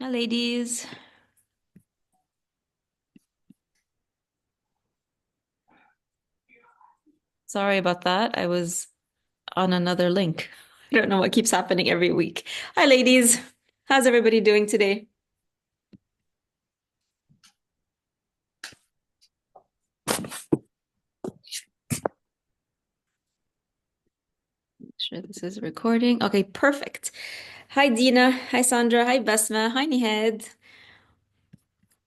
Hi, ladies. Sorry about that. I was on another link. I don't know what keeps happening every week. Hi, ladies. How's everybody doing today? Sure, this is recording. Okay, perfect. Hi, Dina. Hi, Sandra. Hi, Besma. Hi, Nihed.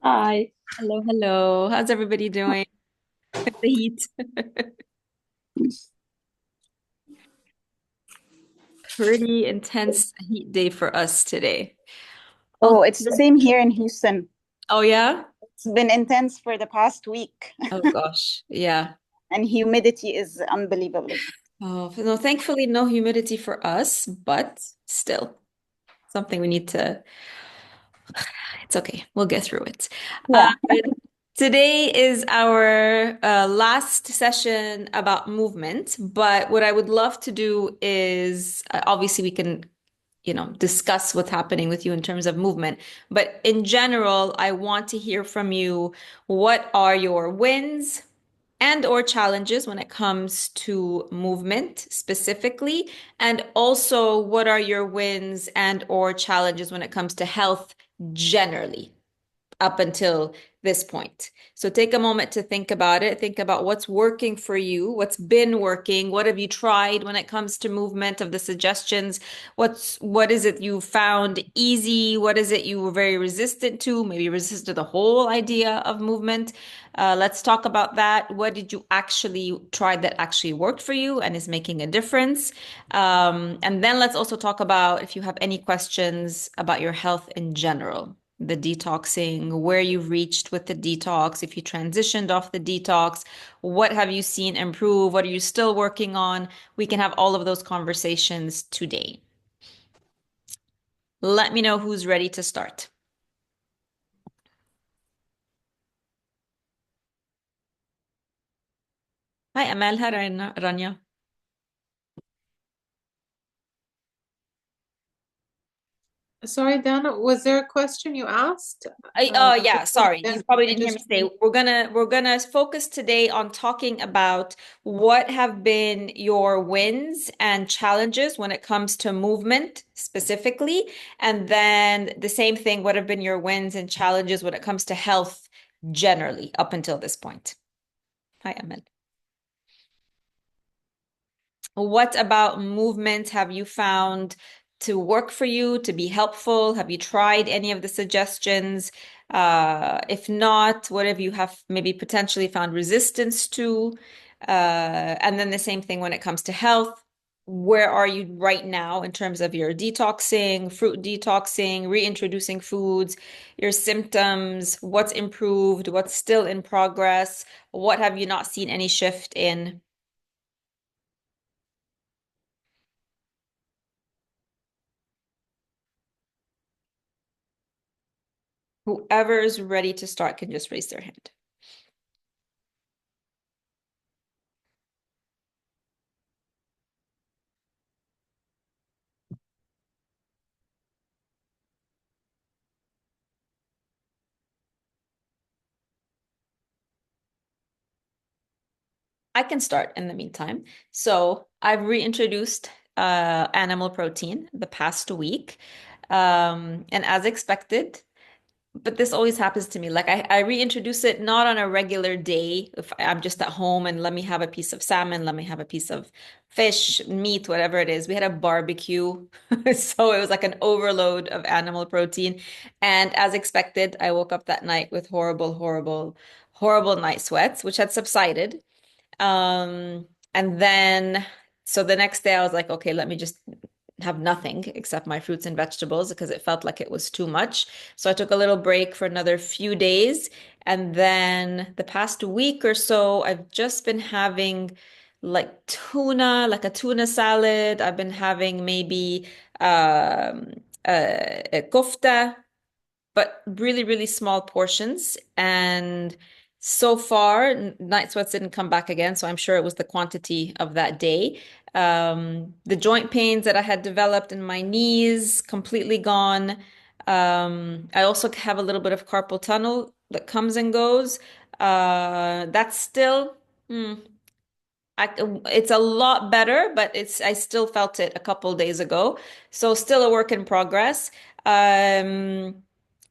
Hi. Hello, hello. How's everybody doing with the heat? Pretty intense heat day for us today. Oh, Oh, it's the same here in Houston. oh yeah? It's been intense for the past week, Oh gosh. Yeah. and humidity is unbelievable. Oh, no, thankfully no humidity for us, but still something we need to. It's okay. We'll get through it. Uh, Yeah. Today is our last session about movement, but what I would love to do is obviously we can, discuss what's happening with you in terms of movement. But in general, I want to hear from you. What are your wins and or challenges when it comes to movement specifically? And also, what are your wins and or challenges when it comes to health generally? Up until this point. So take a moment to think about it. Think about what's working for you, what's been working, what have you tried when it comes to movement of the suggestions? What is it you found easy? What is it you were very resistant to? Maybe resistant to the whole idea of movement. Let's talk about that. What did you actually try that actually worked for you and is making a difference? And then let's also talk about if you have any questions about your health in general, the detoxing, where you've reached with the detox, if you transitioned off the detox, what have you seen improve? What are you still working on? We can have all of those conversations today. Let me know who's ready to start. Hi, Amal. Hi, Rania. Sorry, Dana, was there a question you asked? Yeah, sorry. You Then probably I didn't hear me just say we're gonna focus today on talking about what have been your wins and challenges when it comes to movement specifically, and then the same thing, what have been your wins and challenges when it comes to health generally up until this point. Hi, Emil. What about movement have you found to work for you, to be helpful? Have you tried any of the suggestions? If not, what have you have maybe potentially found resistance to? And then the same thing when it comes to health. Where are you right now in terms of your detoxing, fruit detoxing, reintroducing foods, your symptoms, what's improved, what's still in progress? What have you not seen any shift in? Whoever is ready to start can just raise their hand. I can start in the meantime. So I've reintroduced animal protein the past week. And as expected, but this always happens to me. Like I reintroduce it not on a regular day. If I'm just at home and let me have a piece of salmon, let me have a piece of fish, meat, whatever it is. We had a barbecue. So it was like an overload of animal protein. And as expected, I woke up that night with horrible, horrible, horrible night sweats, which had subsided. And then, so the next day I was like, okay, let me just have nothing except my fruits and vegetables because it felt like it was too much. So I took a little break for another few days. And then the past week or so, I've just been having like tuna, like a tuna salad. I've been having maybe a kofta, but really, really small portions. And so far, night sweats didn't come back again. So I'm sure it was the quantity of that day. The joint pains that I had developed in my knees, completely gone. I also have a little bit of carpal tunnel that comes and goes. That's still, hmm, it's a lot better, but I still felt it a couple days ago. So still a work in progress. Um,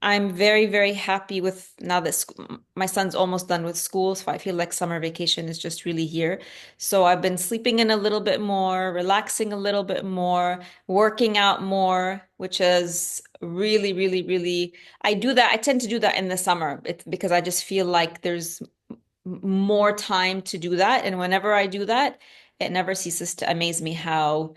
I'm very, very happy with now that my son's almost done with school, so I feel like summer vacation is just really here. So I've been sleeping in a little bit more, relaxing a little bit more, working out more, which is really, really, really, I do that. I tend to do that in the summer. It's because I just feel like there's more time to do that. And whenever I do that, it never ceases to amaze me how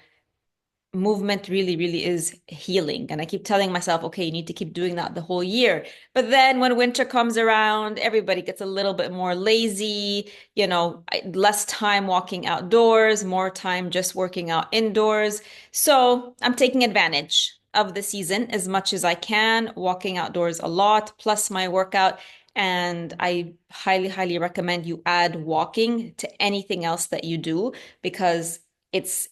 movement really, really is healing. And I keep telling myself, okay, you need to keep doing that the whole year. But then when winter comes around, everybody gets a little bit more lazy, less time walking outdoors, more time just working out indoors. So I'm taking advantage of the season as much as I can, walking outdoors a lot, plus my workout. And I highly, highly recommend you add walking to anything else that you do because it's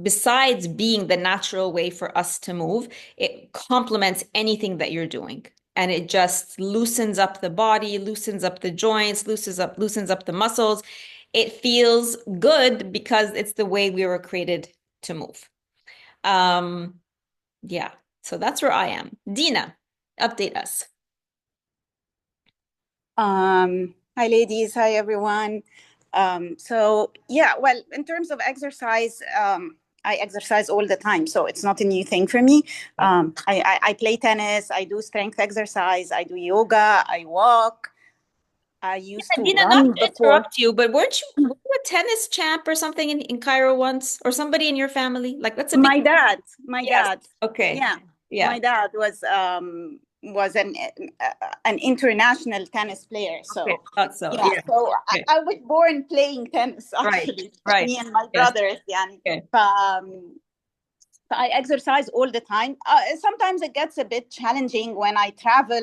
besides being the natural way for us to move, it complements anything that you're doing. And it just loosens up the body, loosens up the joints, loosens up the muscles. It feels good because it's the way we were created to move. Yeah, so that's where I am. Dina, update us. Hi ladies, hi everyone. So yeah, well, in terms of exercise, I exercise all the time, so it's not a new thing for me. I play tennis, I do strength exercise, I do yoga, I walk. I used to Dina, not run to before. interrupt you, but were you a tennis champ or something in Cairo once, or somebody in your family? Like that's a big. My Yes. dad, Okay. yeah, Yeah. my dad was an international tennis player. Okay. So Thought so. yeah, Yeah. so Okay. I was born playing tennis Right. actually. Right. Me and my Yes. brothers, yani. Okay. So I exercise all the time. Sometimes it gets a bit challenging when I travel,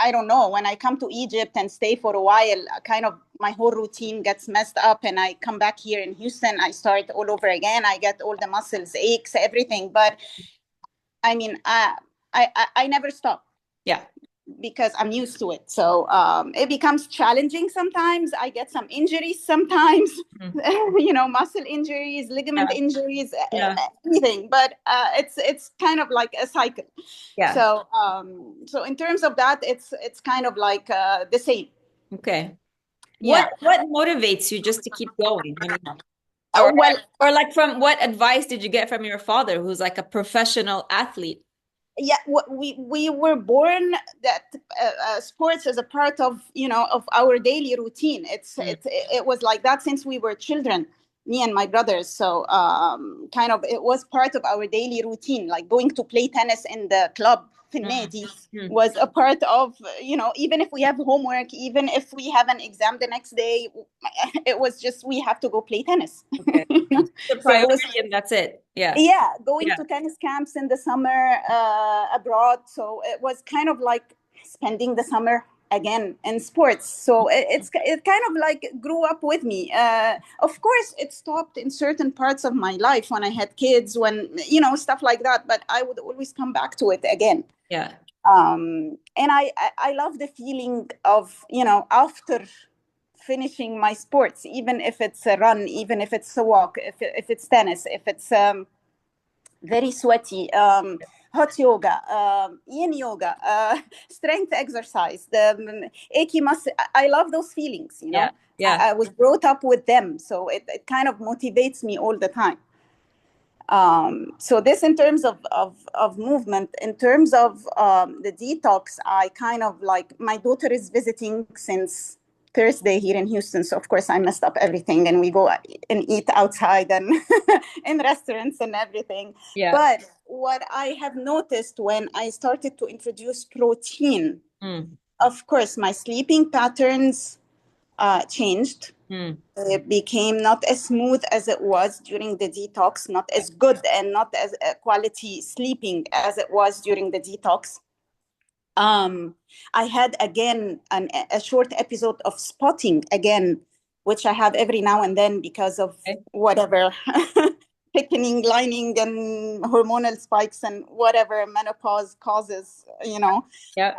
I don't know, when I come to Egypt and stay for a while, kind of my whole routine gets messed up and I come back here in Houston, I start all over again. I get all the muscles, aches, everything. But I mean, I never stop Yeah. because I'm used to it. So it becomes challenging sometimes. I get some injuries sometimes, muscle injuries, ligament Yeah. injuries, Yeah. anything. But it's kind of like a cycle. Yeah. So in terms of that, it's kind of like the same. Okay. Yeah. What motivates you just to keep going? I mean, or Well, or like from what advice did you get from your father, who's like a professional athlete? yeah, we were born that sports is a part of of our daily routine. Mm. It was like that since we were children, me and my brothers. So kind of it was part of our daily routine, like going to play tennis in the club في Mm. النادي Mm. was a part of, even if we have homework, even if we have an exam the next day, it was just we have to go play tennis. Okay. The So it was, priority and that's it. Yeah. yeah, going Yeah. to tennis camps in the summer abroad. So it was kind of like spending the summer again in sports. So it kind of like grew up with me. Of course, it stopped in certain parts of my life when I had kids, when stuff like that. But I would always come back to it again. Yeah. And I love the feeling of after finishing my sports, even if it's a run, even if it's a walk, if it's tennis, if it's very sweaty, hot yoga, yin yoga, strength exercise, the achy muscle. I love those feelings, Yeah. Yeah. I was brought up with them, so it kind of motivates me all the time. So this in terms of movement. In terms of the detox, I kind of like, my daughter is visiting since Thursday here in Houston. So of course I messed up everything and we go and eat outside and in restaurants and everything. Yeah. But what I have noticed when I started to introduce protein, of course, my sleeping patterns changed. It became not as smooth as it was during the detox, not as good and not as quality sleeping as it was during the detox. I had again a short episode of spotting again, which I have every now and then because of Okay. whatever thickening, lining, and hormonal spikes and whatever menopause causes, Yeah.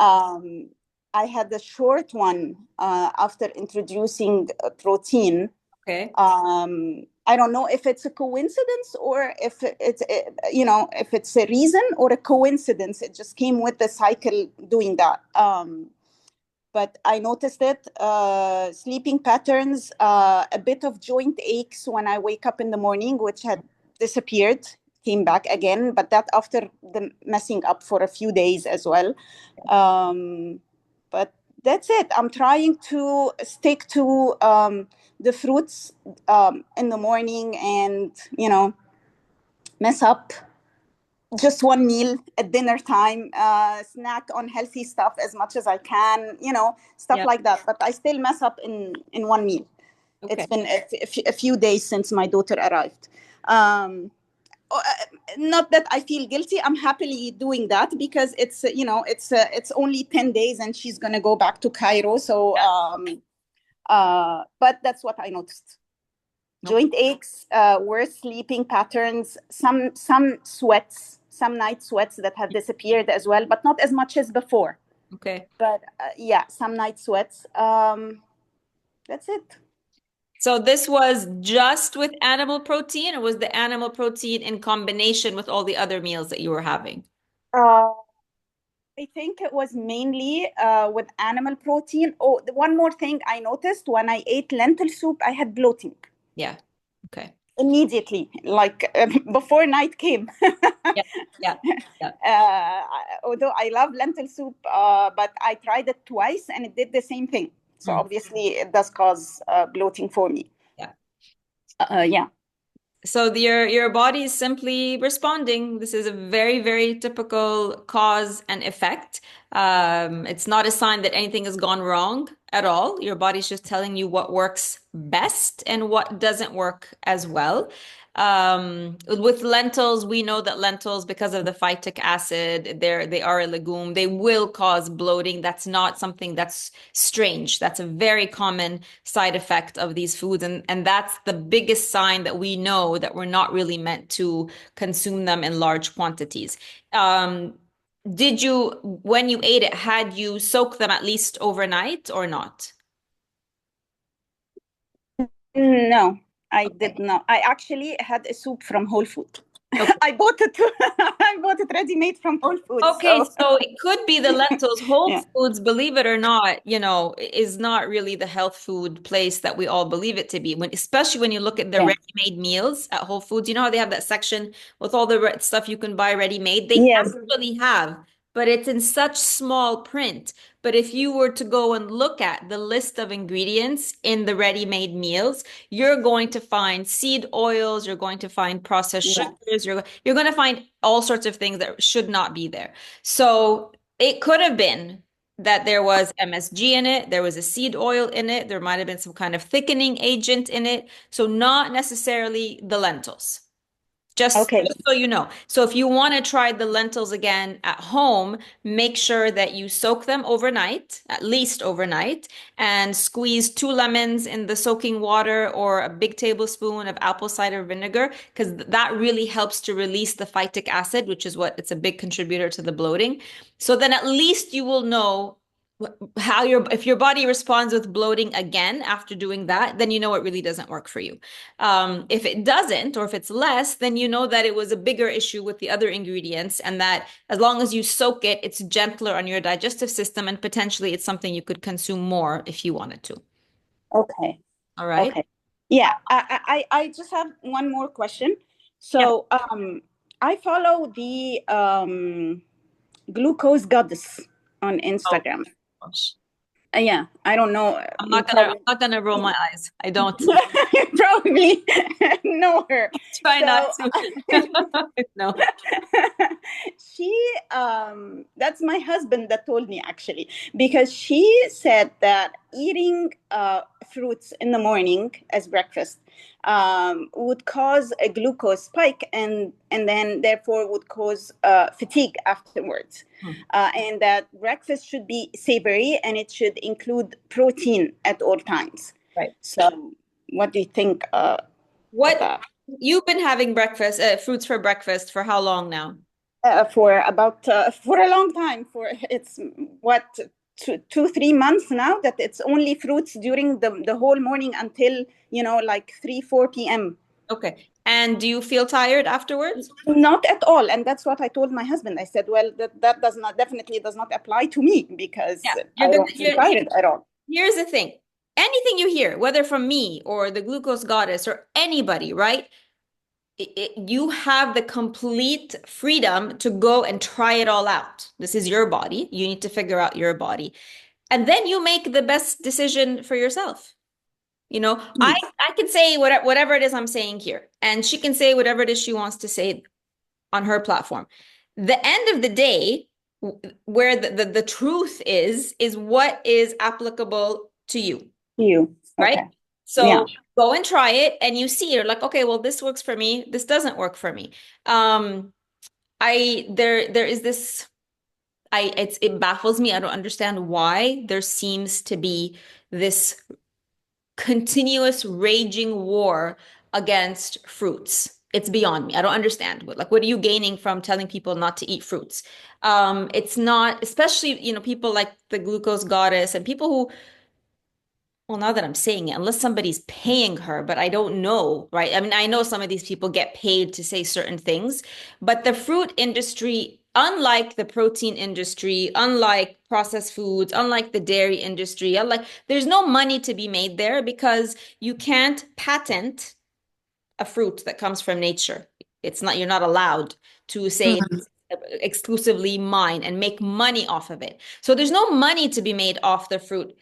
I had a short one after introducing protein. Okay. I don't know if it's a coincidence or if if it's a reason or a coincidence. It just came with the cycle doing that. But I noticed it, sleeping patterns, a bit of joint aches when I wake up in the morning, which had disappeared, came back again, but that after the messing up for a few days as well. But that's it. I'm trying to stick to the fruits in the morning and, mess up just one meal at dinner time, snack on healthy stuff as much as I can, stuff like that. But I still mess up in one meal. Okay. It's been a few days since my daughter arrived. Not that I feel guilty. I'm happily doing that because it's only 10 days and she's going to go back to Cairo. So, but that's what I noticed. Joint aches, worse sleeping patterns, some sweats, some night sweats that have disappeared as well, but not as much as before. Okay. But some night sweats. That's it. So this was just with animal protein, or was the animal protein in combination with all the other meals that you were having? I think it was mainly with animal protein. Oh, one more thing I noticed when I ate lentil soup, I had bloating. Yeah. Okay. Immediately, like before night came. Yeah. Although I love lentil soup, but I tried it twice and it did the same thing. So obviously it does cause bloating for me. Yeah. So your body is simply responding. This is a very, very typical cause and effect. It's not a sign that anything has gone wrong at all. Your body's just telling you what works best and what doesn't work as well. With lentils, we know that lentils, because of the phytic acid, they are a legume. They will cause bloating. That's not something that's strange. That's a very common side effect of these foods. And that's the biggest sign that we know that we're not really meant to consume them in large quantities. Did you, when you ate it, had you soaked them at least overnight or not? No, I did not. I actually had a soup from Whole Foods. Okay. I bought it ready-made from Whole Foods. Okay, so it could be the lentils. Whole Foods, believe it or not, is not really the health food place that we all believe it to be. Especially when you look at the ready-made meals at Whole Foods, you know how they have that section with all the stuff you can buy ready-made? They actually have, but it's in such small print. But if you were to go and look at the list of ingredients in the ready-made meals, you're going to find seed oils, you're going to find processed sugars, you're going to find all sorts of things that should not be there. So it could have been that there was MSG in it, there was a seed oil in it, there might have been some kind of thickening agent in it. So not necessarily the lentils. Just so you know. So if you want to try the lentils again at home, make sure that you soak them overnight, at least overnight, and squeeze 2 lemons in the soaking water or a big tablespoon of apple cider vinegar, because that really helps to release the phytic acid, which is it's a big contributor to the bloating. So then at least you will know if your body responds with bloating again after doing that, then you know it really doesn't work for you. If it doesn't, or if it's less, then you know that it was a bigger issue with the other ingredients, and that as long as you soak it, it's gentler on your digestive system, and potentially it's something you could consume more if you wanted to. Okay. All right. Okay. Yeah. I just have one more question. So I follow the Glucose Goddess on Instagram. Oh, gosh. Yeah, I don't know. I'm not gonna roll my eyes. I don't. You probably know her. Try not to. No. That's my husband that told me, actually, because she said that eating fruits in the morning as breakfast would cause a glucose spike, and then therefore would cause fatigue afterwards. And that breakfast should be savory and it should include protein at all times. Right. So what do you think? What You've been having breakfast, fruits for breakfast for how long now? For a long time. For it's what 3 months now that it's only fruits during the whole morning until like 3 4 p.m. Okay. And do you feel tired afterwards? Not at all, and that's what I told my husband. I said, well, that definitely does not apply to me because Yeah. I don't feel tired at all. Here's the thing. Anything you hear, whether from me or the glucose goddess or anybody, right? You have the complete freedom to go and try it all out. This is your body. You need to figure out your body. And then you make the best decision for yourself. I can say whatever it is I'm saying here, and she can say whatever it is she wants to say on her platform. The end of the day, where the truth is what is applicable to you. Right? Okay. So Yeah. go and try it, and you see, you're like, okay, well, this works for me. This doesn't work for me. There is this. It baffles me. I don't understand why there seems to be this continuous raging war against fruits. It's beyond me. I don't understand. What are you gaining from telling people not to eat fruits? It's not, especially, people like the glucose goddess and people who, well, now that I'm saying it, unless somebody's paying her, but I don't know, right? I mean, I know some of these people get paid to say certain things, but the fruit industry, unlike the protein industry, unlike processed foods, unlike the dairy industry, there's no money to be made there because you can't patent a fruit that comes from nature. You're not allowed to say Mhm. exclusively mine and make money off of it. So there's no money to be made off the fruit.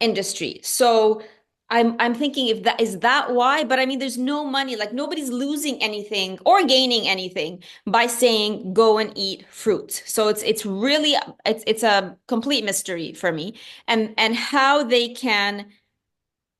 Industry. So I'm thinking if that is that why, but I mean there's no money, like nobody's losing anything or gaining anything by saying go and eat fruit. So it's really it's a complete mystery for me and how they can,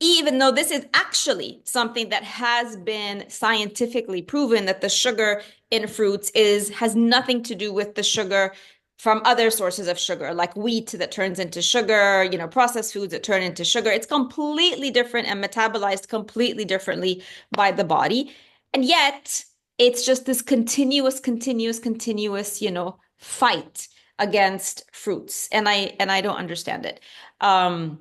even though this is actually something that has been scientifically proven that the sugar in fruits has nothing to do with the sugar from other sources of sugar, like wheat that turns into sugar, processed foods that turn into sugar. It's completely different and metabolized completely differently by the body. And yet it's just this continuous, fight against fruits. And I don't understand it. I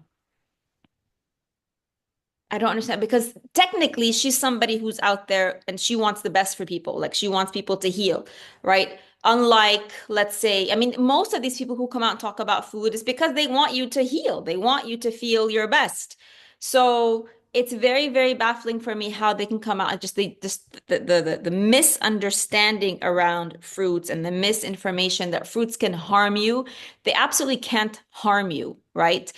don't understand because technically she's somebody who's out there and she wants the best for people. Like she wants people to heal, right? Unlike, let's say, I mean, most of these people who come out and talk about food is because they want you to heal. They want you to feel your best. So it's very, very baffling for me how they can come out and the misunderstanding around fruits and the misinformation that fruits can harm you. They absolutely can't harm you, right?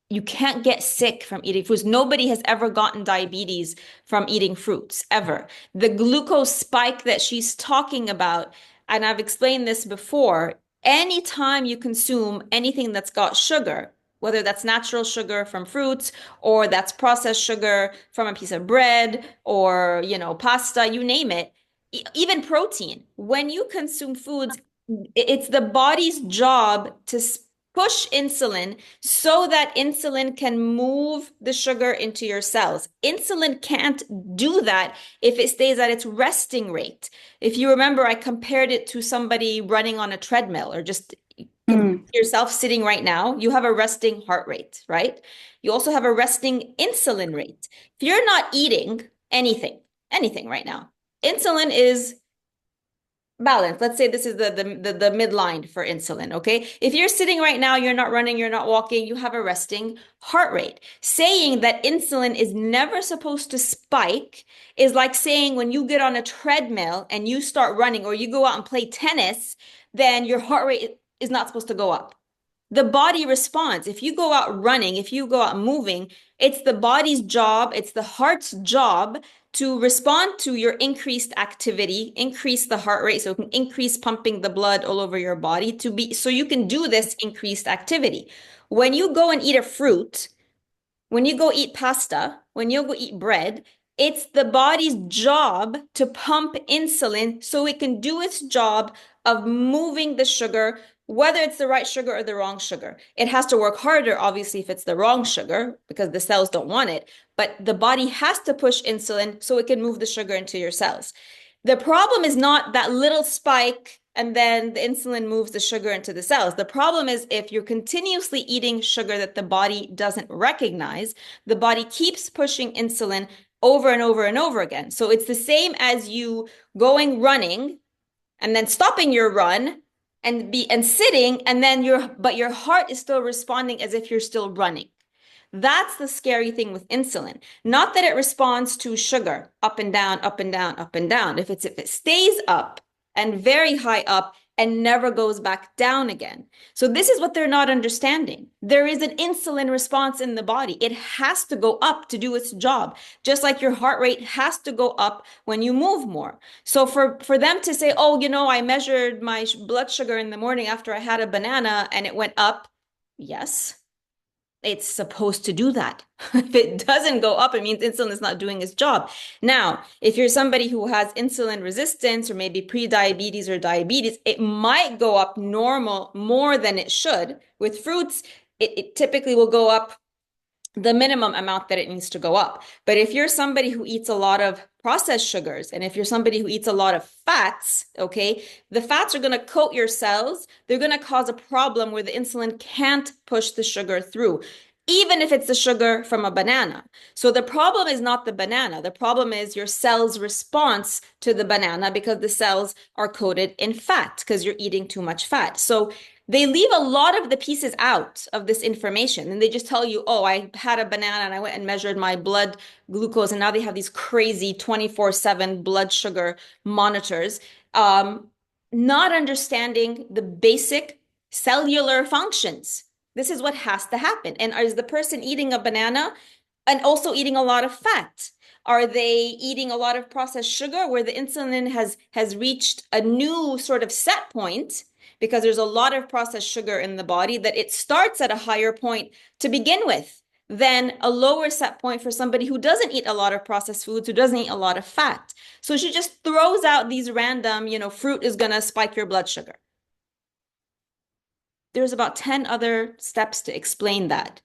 You can't get sick from eating fruits. Nobody has ever gotten diabetes from eating fruits, ever. The glucose spike that she's talking about, and I've explained this before, anytime you consume anything that's got sugar, whether that's natural sugar from fruits or that's processed sugar from a piece of bread or, pasta, you name it, even protein, when you consume foods, it's the body's job to push insulin so that insulin can move the sugar into your cells. Insulin can't do that if it stays at its resting rate. If you remember, I compared it to somebody running on a treadmill or just yourself sitting right now. You have a resting heart rate, right? You also have a resting insulin rate. If you're not eating anything right now, insulin is balance. Let's say this is the midline for insulin, okay? If you're sitting right now, you're not running, you're not walking, you have a resting heart rate. Saying that insulin is never supposed to spike is like saying when you get on a treadmill and you start running or you go out and play tennis, then your heart rate is not supposed to go up. The body responds. If you go out running, if you go out moving, it's the body's job, it's the heart's job to respond to your increased activity, increase the heart rate so it can increase pumping the blood all over your body so you can do this increased activity. When you go and eat a fruit, when you go eat pasta, when you go eat bread, it's the body's job to pump insulin so it can do its job of moving the sugar whether it's the right sugar or the wrong sugar. It has to work harder, obviously, if it's the wrong sugar, because the cells don't want it. But the body has to push insulin so it can move the sugar into your cells. The problem is not that little spike and then the insulin moves the sugar into the cells. The problem is if you're continuously eating sugar that the body doesn't recognize, the body keeps pushing insulin over and over and over again. So it's the same as you going running and then stopping your run and sitting, and then your heart is still responding as if you're still running. That's the scary thing with insulin. Not that it responds to sugar up and down, up and down, up and down. If it stays up and very high up and never goes back down again. So this is what they're not understanding. There is an insulin response in the body. It has to go up to do its job, just like your heart rate has to go up when you move more. So for them to say, oh, I measured my blood sugar in the morning after I had a banana and it went up. Yes, it's supposed to do that. If it doesn't go up, it means insulin is not doing its job. Now, if you're somebody who has insulin resistance or maybe pre-diabetes or diabetes, it might go up normal more than it should. With fruits, it typically will go up the minimum amount that it needs to go up. But if you're somebody who eats a lot of processed sugars, and if you're somebody who eats a lot of fats, okay, the fats are going to coat your cells. They're going to cause a problem where the insulin can't push the sugar through, even if it's the sugar from a banana. So the problem is not the banana. The problem is your cell's response to the banana because the cells are coated in fat because you're eating too much fat. So they leave a lot of the pieces out of this information and they just tell you, oh, I had a banana and I went and measured my blood glucose, and now they have these crazy 24/7 blood sugar monitors, not understanding the basic cellular functions. This is what has to happen. And is the person eating a banana and also eating a lot of fat? Are they eating a lot of processed sugar where the insulin has reached a new sort of set point? Because there's a lot of processed sugar in the body that it starts at a higher point to begin with than a lower set point for somebody who doesn't eat a lot of processed foods, who doesn't eat a lot of fat. So she just throws out these random, fruit is going to spike your blood sugar. There's about 10 other steps to explain that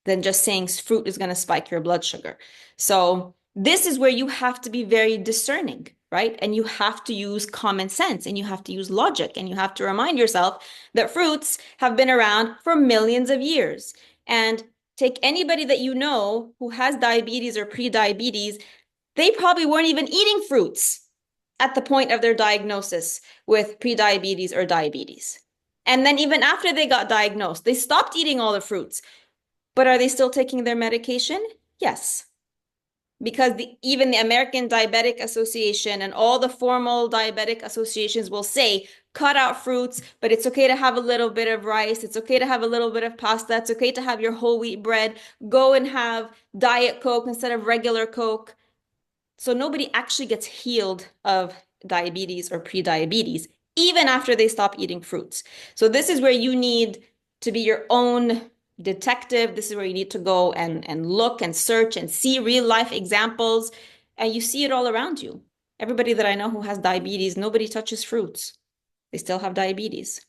than just saying fruit is going to spike your blood sugar. So this is where you have to be very discerning, right? And you have to use common sense and you have to use logic and you have to remind yourself that fruits have been around for millions of years. And take anybody that you know who has diabetes or pre-diabetes, they probably weren't even eating fruits at the point of their diagnosis with pre-diabetes or diabetes. And then even after they got diagnosed, they stopped eating all the fruits. But are they still taking their medication? Yes. Because even the American Diabetic Association and all the formal diabetic associations will say, cut out fruits, but it's okay to have a little bit of rice. It's okay to have a little bit of pasta. It's okay to have your whole wheat bread. Go and have Diet Coke instead of regular Coke. So nobody actually gets healed of diabetes or pre-diabetes, even after they stop eating fruits. So this is where you need to be your own detective. This is where you need to go and look and search and see real life examples. And you see it all around you. Everybody that I know who has diabetes, nobody touches fruits. They still have diabetes.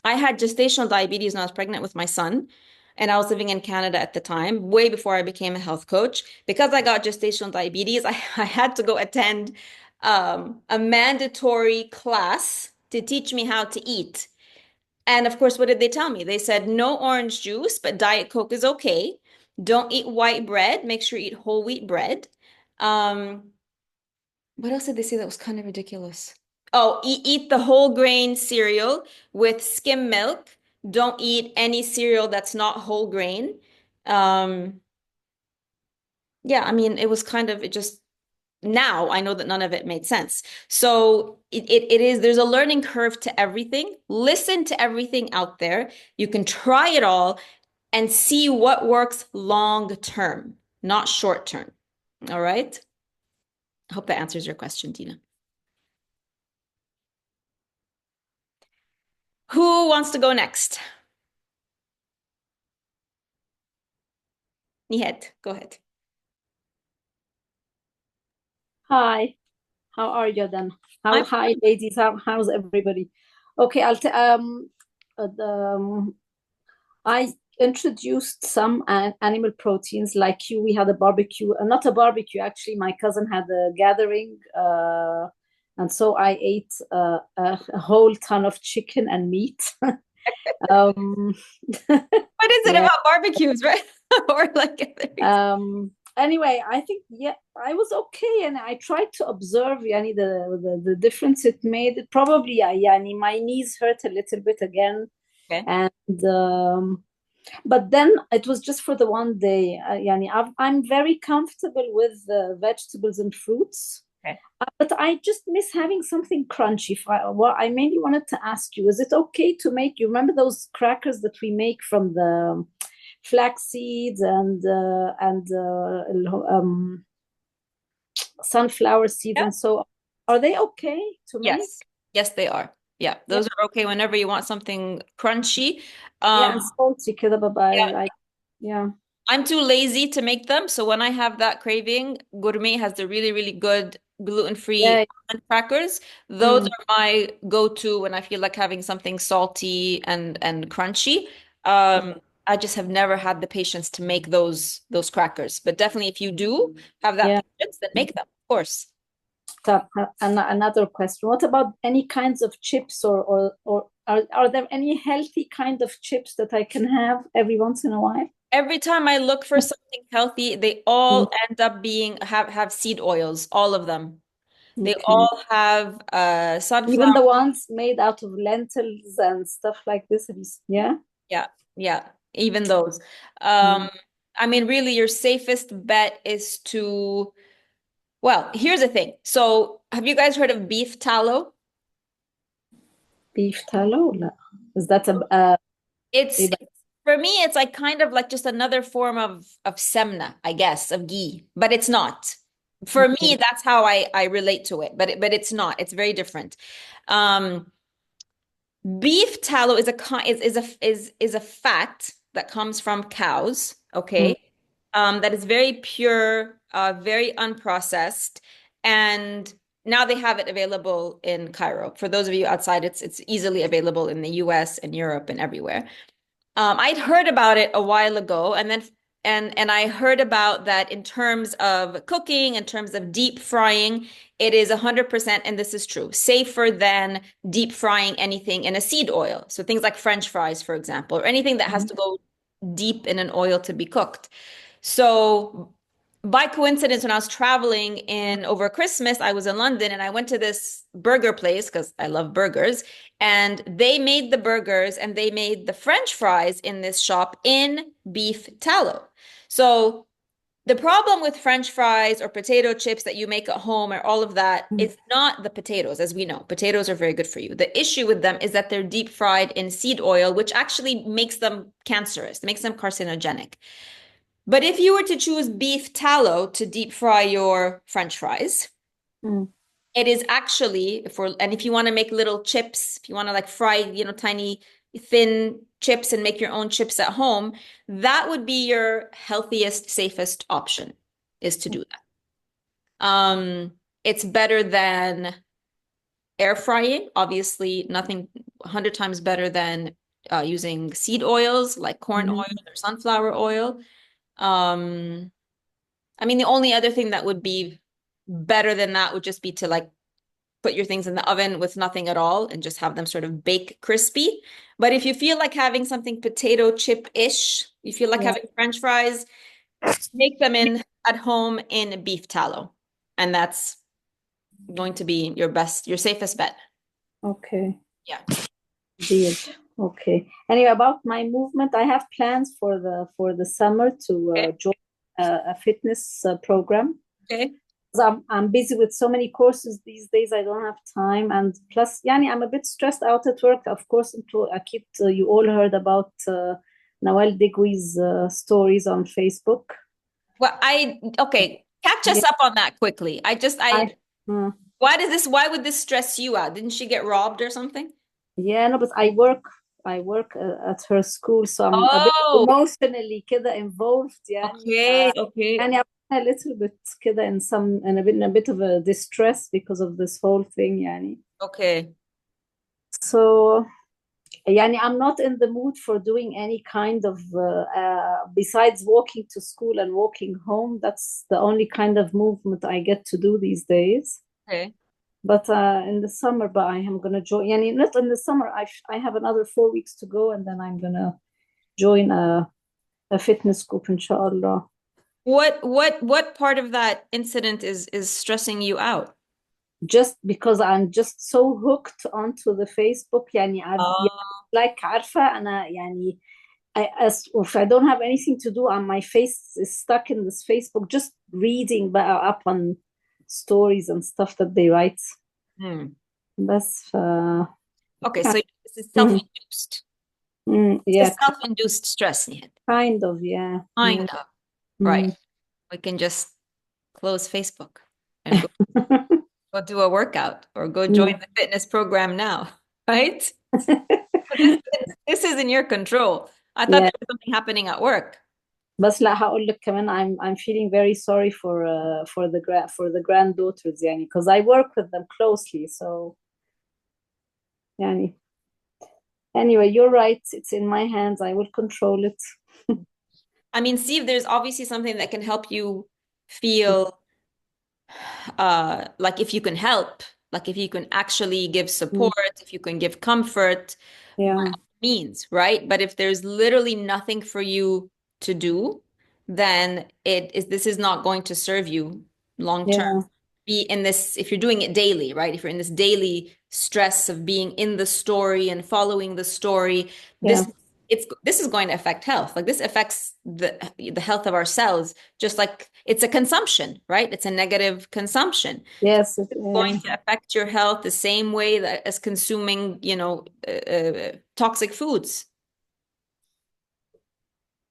I had gestational diabetes when I was pregnant with my son, and I was living in Canada at the time, way before I became a health coach. Because I got gestational diabetes, I had to go attend a mandatory class to teach me how to eat. And of course, what did they tell me? They said, no orange juice, but Diet Coke is okay. Don't eat white bread. Make sure you eat whole wheat bread. What else did they say that was kind of ridiculous? Oh, eat the whole grain cereal with skim milk. Don't eat any cereal that's not whole grain. Yeah, I mean, it was kind of, it just, now I know that none of it made sense. So there's a learning curve to everything. Listen to everything out there. You can try it all and see what works long term, not short term. All right? I hope that answers your question, Tina. Who wants to go next? Nihed, go ahead. Hi, how are you then? Hi, ladies. How's everybody? Okay, I introduced some animal proteins like you. We had a barbecue, not a barbecue, actually. My cousin had a gathering, and so I ate a whole ton of chicken and meat. What is it yeah. about barbecues, right? Or like Anyway, I think I was okay, and I tried to observe yani the difference it made. It probably yani my knees hurt a little bit again, okay. And but then it was just for the one day. Yani I'm very comfortable with vegetables and fruits. Okay. But I just miss having something crunchy. I mainly wanted to ask you, is it okay to make, you remember those crackers that we make from the flax seeds and sunflower seeds and so on? Are they okay to make? Yes, they are. Yeah, those are okay whenever you want something crunchy. And salty كده yeah. Yeah. I'm too lazy to make them, so when I have that craving, Gourmet has the really, really good gluten-free almond crackers. Those are my go-to when I feel like having something salty and crunchy. I just have never had the patience to make those crackers. But definitely if you do have that patience, then make them, of course. Another question. What about any kinds of chips or are there any healthy kind of chips that I can have every once in a while? Every time I look for something healthy, they all end up being have seed oils, all of them. They all have sunflower. Even the ones made out of lentils and stuff like this. Yeah. Even those. I mean, really, your safest bet is to, well, here's the thing. So, have you guys heard of beef tallow? Beef tallow? Is that a It's for me, it's like kind of like just another form of semna, I guess, of ghee, but it's not. For me, that's how I relate to it, but it's not. It's very different. Beef tallow is a fat that comes from cows, okay? That is very pure, very unprocessed, and now they have it available in Cairo. For those of you outside, it's easily available in the US and Europe and everywhere. I'd heard about it a while ago, and then and I heard about that in terms of cooking, in terms of deep frying, it is 100%, and this is true, safer than deep frying anything in a seed oil. So things like French fries, for example, or anything that has to go deep in an oil to be cooked. So by coincidence, when I was traveling over Christmas, I was in London and I went to this burger place because I love burgers. And they made the burgers and they made the French fries in this shop in beef tallow. So the problem with French fries or potato chips that you make at home or all of that is not the potatoes, as we know. Potatoes are very good for you. The issue with them is that they're deep fried in seed oil, which actually makes them cancerous. It makes them carcinogenic. But if you were to choose beef tallow to deep fry your French fries, it is actually if you want to make little chips, if you want to like fry, tiny thin chips and make your own chips at home, that would be your healthiest, safest option, is to do that. It's better than air frying. Obviously, nothing 100 times better than using seed oils like corn oil or sunflower oil. I mean, the only other thing that would be better than that would just be to like put your things in the oven with nothing at all and just have them sort of bake crispy. But if you feel like having something potato chip-ish, you feel like having French fries, make them at home in beef tallow. And that's going to be your safest bet. Okay. Yeah. Deal. Okay. Anyway, about my movement, I have plans for the summer to join a fitness program. Okay. I'm busy with so many courses these days. I don't have time, and plus, Yani, I'm a bit stressed out at work. Of course, you all heard about Nawal Digwi's stories on Facebook. Well, catch us up on that quickly. Why would this stress you out? Didn't she get robbed or something? Yeah, no, but I work at her school, so I'm a bit emotionally كده involved. Okay. And I'm a little bit كده in a bit of a distress because of this whole thing. Okay. So يعني I'm not in the mood for doing any kind of besides walking to school and walking home. That's the only kind of movement I get to do these days. Okay. But in the summer, but I am gonna join. Yani not in the summer. I have another 4 weeks to go, and then I'm gonna join a fitness group, inshallah. What part of that incident is stressing you out? Just because I'm just so hooked onto the Facebook. يعني like عارفة أنا يعني if I don't have anything to do and my face is stuck in this Facebook, just reading up on stories and stuff that they write. بس Okay, so this is self-induced. Yeah, It's self-induced stress. kind of, yeah. Kind of. Right. We can just close Facebook and go do a workout or go join the fitness program now, right? This is in your control. I thought there was something happening at work. بس لا هقول لك كمان I'm feeling very sorry for the granddaughters يعني because I work with them closely, so يعني anyway, you're right, it's in my hands, I will control it. I mean, see if there's obviously something that can help you feel like if you can help, like if you can actually give support, if you can give comfort, means, right? But if there's literally nothing for you to do, then this is not going to serve you long term. Be in this, if you're doing it daily, right? If you're in this daily stress of being in the story and following the story, this is going to affect health. Like this affects the health of our cells, just like it's a consumption, right? It's a negative consumption. Yes, it's going to affect your health the same way that as consuming, toxic foods.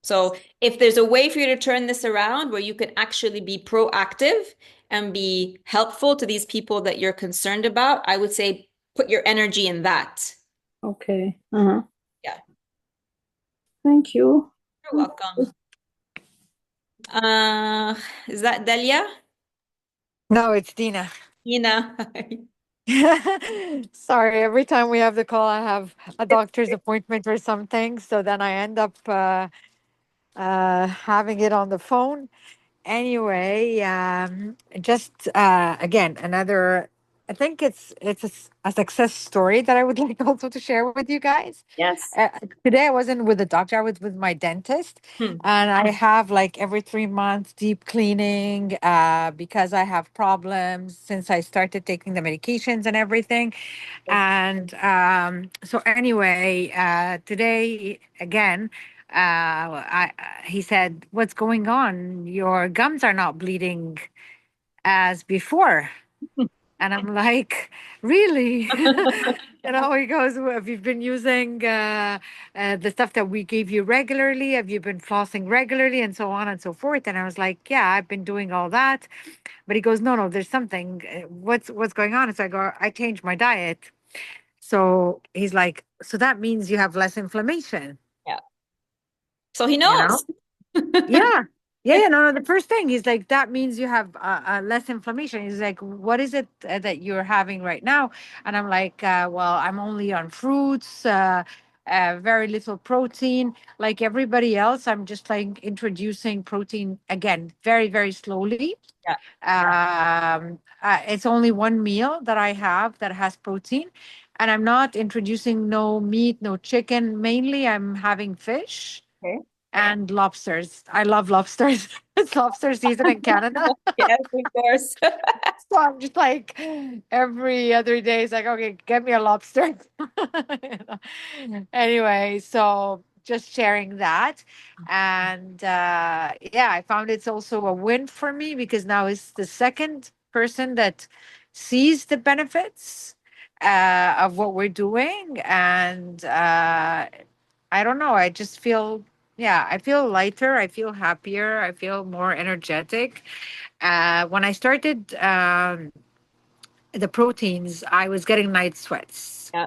So if there's a way for you to turn this around where you can actually be proactive and be helpful to these people that you're concerned about, I would say put your energy in that. Okay. Yeah. Thank you. You're welcome. Is that Delia? No, it's Dina. Dina. Sorry, every time we have the call, I have a doctor's appointment or something. So then I end up having it on the phone. Anyway, just again, another, I think it's a success story that I would like also to share with you guys. Yes. Today I wasn't with the doctor, I was with my dentist. And I have like every 3 months deep cleaning because I have problems since I started taking the medications and everything. And so anyway, today again, he said, "What's going on? Your gums are not bleeding as before." And I'm like, "Really?" He goes, "Well, have you been using the stuff that we gave you regularly? Have you been flossing regularly?" And so on and so forth. And I was like, "Yeah, I've been doing all that." But he goes, "No, there's something. What's going on?" So I go, "I changed my diet." So he's like, "So that means you have less inflammation." Yeah. So he knows. Yeah. No, the first thing he's like, that means you have less inflammation. He's like, what is it that you're having right now? And I'm like, well, I'm only on fruits, very little protein. Like everybody else, I'm just like introducing protein again, very, very slowly. It's only one meal that I have that has protein. And I'm not introducing no meat, no chicken. Mainly, I'm having fish. Okay. And lobsters. I love lobsters. It's lobster season in Canada. Yes, of course. So I'm just like every other day, it's like, okay, get me a lobster. Anyway, so just sharing that. And I found it's also a win for me because now it's the second person that sees the benefits of what we're doing. And I don't know, I just feel I feel lighter. I feel happier. I feel more energetic. When I started the proteins, I was getting night sweats. Yeah.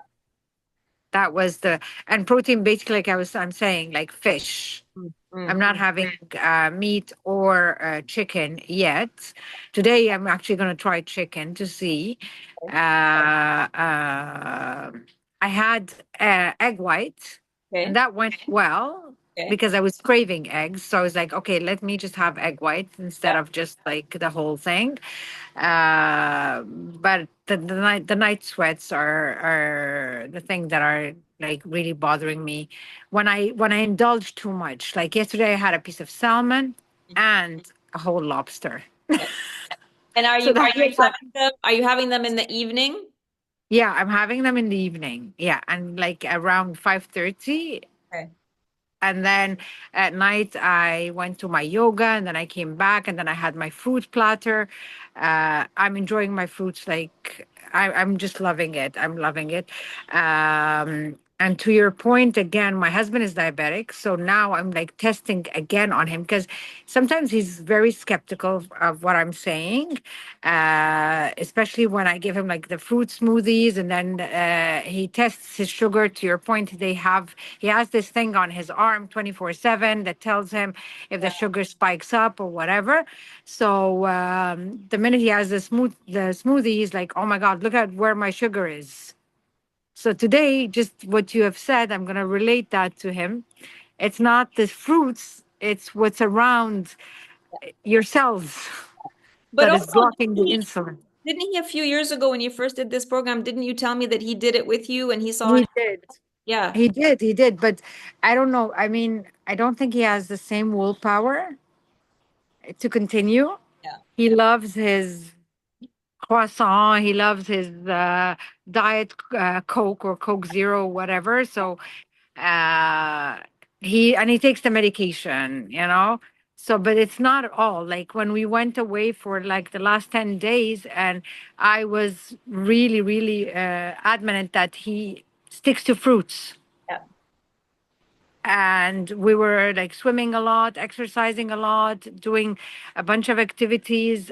That was and protein basically, like I'm saying, like fish. I'm not having meat or chicken yet. Today, I'm actually going to try chicken to see. I had egg white, Okay. and that went well Okay. because I was craving eggs. So I was like, okay, let me just have egg white instead Yeah. of just like the whole thing. But the night sweats are the thing that are like really bothering me when I indulge too much. Like yesterday, I had a piece of salmon and a whole lobster. Okay. And are So you that was like, having them? Are you having them in the evening? yeah, I'm having them in the evening. Yeah, and like around 5:30. Okay. And then at night, I went to my yoga and then I came back and then I had my fruit platter. I'm enjoying my fruits. Like, I'm just loving it. I'm loving it. And to your point, again, my husband is diabetic. So now I'm like testing again on him because sometimes he's very skeptical of what I'm saying, especially when I give him like the fruit smoothies and then he tests his sugar. To your point, he has this thing on his arm 24/7 that tells him if the sugar spikes up or whatever. So the minute he has the smoothie, he's like, "Oh my God, look at where my sugar is." So today, just what you have said, I'm going to relate that to him. It's not the fruits; it's what's around your cells But that is also, blocking the insulin. didn't he a few years ago when you first did this program, didn't you tell me that he did it with you and he saw He it? did. Yeah. He did. But I don't know. I mean, I don't think he has the same willpower to continue. Yeah. He loves his croissant. He loves his diet Coke or Coke Zero, whatever. So uh, he takes the medication. So, but it's not all. Like when we went away for like the last 10 days, and I was really, really adamant that he sticks to fruits. Yeah. And we were like swimming a lot, exercising a lot, doing a bunch of activities,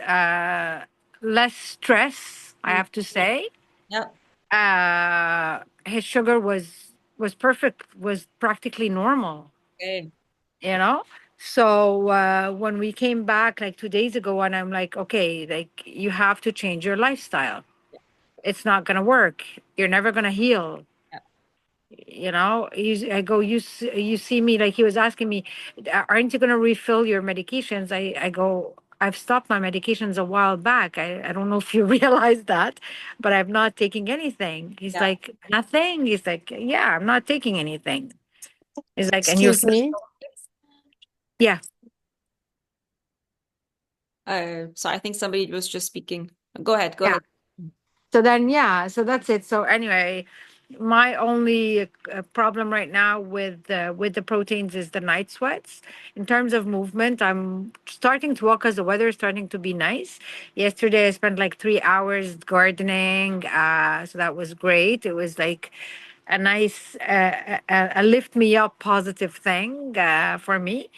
less stress, I have to say. Yeah. His sugar was perfect, was practically normal, Okay. you know? So when we came back like 2 days ago, and I'm like, okay, like you have to change your lifestyle. It's not gonna work. You're never gonna heal. I go, you see me, like he was asking me, aren't you going to refill your medications? I go, I've stopped my medications a while back. I don't know if you realize that, but I'm not taking anything. He's Yeah. like, nothing. He's like, yeah, I'm not taking anything. He's like, and you're, Excuse me. yeah. So I think somebody was just speaking. Go ahead. Go Yeah. ahead. So then, yeah, so that's it. So anyway, my only problem right now with the proteins is the night sweats. In terms of movement, I'm starting to walk because the weather is starting to be nice. Yesterday, I spent like 3 hours gardening, so that was great. It was like a nice, a lift me up positive thing for me.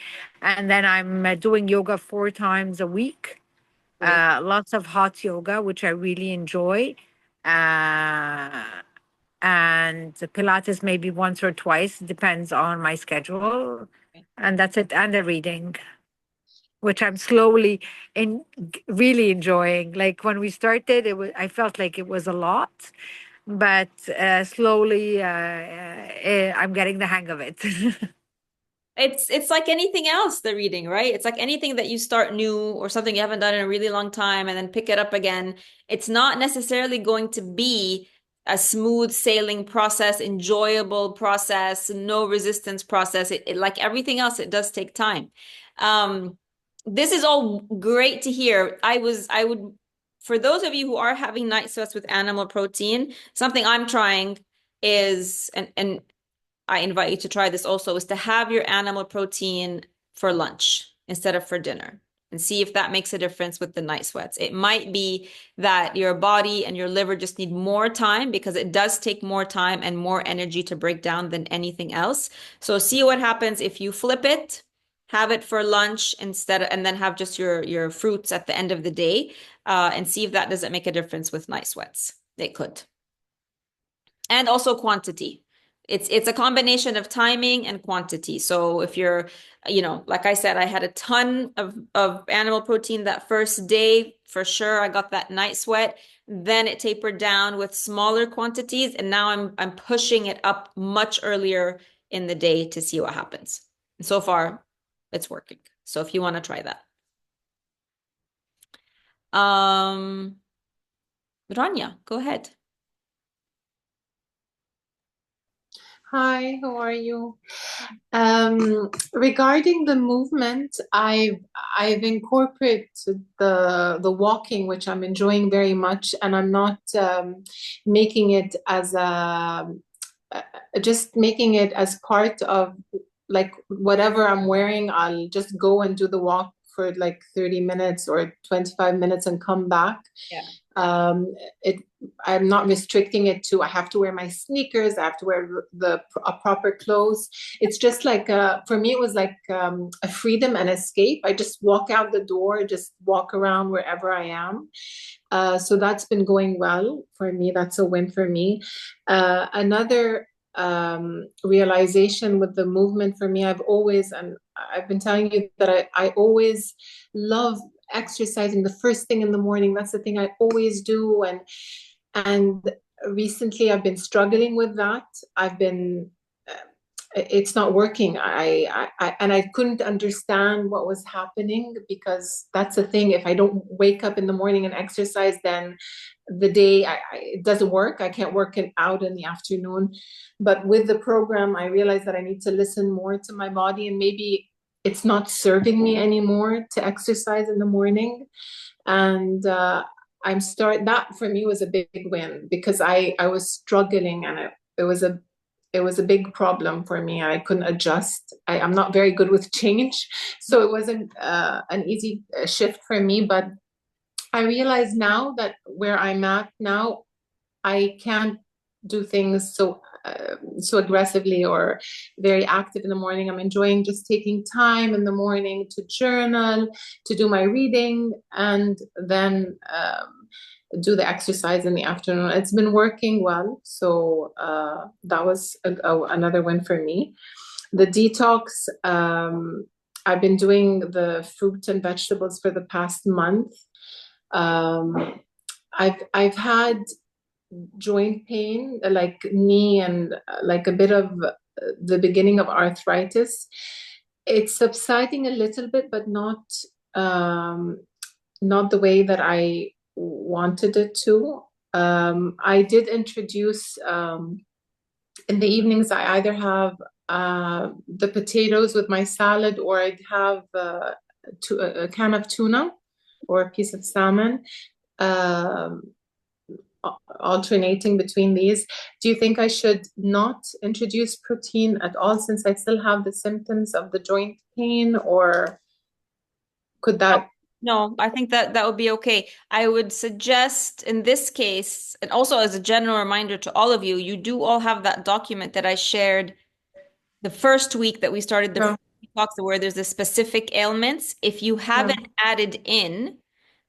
And then I'm doing yoga 4 times a week. Great. Lots of hot yoga, which I really enjoy. Uh, and the Pilates maybe once or twice, depends on my schedule. And that's it. And the reading, which I'm slowly really enjoying. Like when we started, I felt like it was a lot, but slowly I'm getting the hang of it. It's like anything else, the reading, right? It's like anything that you start new or something you haven't done in a really long time and then pick it up again. It's not necessarily going to be a smooth sailing process, enjoyable process, no resistance process. Like everything else, it does take time. This is all great to hear. For those of you who are having night sweats with animal protein, something I'm trying is, and I invite you to try this also, is to have your animal protein for lunch instead of for dinner and see if that makes a difference with the night sweats. It might be that your body and your liver just need more time because it does take more time and more energy to break down than anything else. So see what happens if you flip it, have it for lunch and then have just your fruits at the end of the day, and see if that doesn't make a difference with night sweats. It could. And also quantity. It's a combination of timing and quantity. So if you're, like I said, I had a ton of animal protein that first day, for sure. I got that night sweat. then it tapered down with smaller quantities, and now I'm pushing it up much earlier in the day to see what happens. And so far, it's working. So if you want to try that. Rania, go ahead. Hi, how are you? Regarding the movement, I've incorporated the walking, which I'm enjoying very much, and I'm not making it as just making it as part of like whatever I'm wearing. I'll just go and do the walk for like 30 minutes or 25 minutes and come back. Yeah. I'm not restricting it to I have to wear my sneakers, I have to wear a proper clothes. It's just like for me it was like a freedom and escape. I just walk out the door, just walk around wherever I am. So that's been going well for me. That's a win for me. Another realization with the movement for me, I've been telling you that I always love exercising the first thing in the morning. That's the thing I always do, and recently I've been struggling with that. It's not working. I couldn't understand what was happening, because that's the thing. If I don't wake up in the morning and exercise, then the day it doesn't work. I can't work it out in the afternoon. But with the program, I realized that I need to listen more to my body, and maybe it's not serving me anymore to exercise in the morning. And that for me was a big win, because I was struggling, and it was a big problem for me. I couldn't adjust. I'm not very good with change, so it wasn't an easy shift for me. But I realize now that where I'm at now, I can't do things so aggressively or very active in the morning. I'm enjoying just taking time in the morning to journal, to do my reading, and then do the exercise in the afternoon. It's been working well. So that was another win for me. The detox, I've been doing the fruit and vegetables for the past month. I've had joint pain, like knee and like a bit of the beginning of arthritis. It's subsiding a little bit, but not the way that I wanted it to. I did introduce in the evenings, I either have the potatoes with my salad, or I'd have a can of tuna or a piece of salmon, alternating between these. Do you think I should not introduce protein at all, since I still have the symptoms of the joint pain, or could that? No, I think that would be okay. I would suggest in this case, and also as a general reminder to all of you, you do all have that document that I shared the first week that we started the talks, where there's the specific ailments. If you haven't added in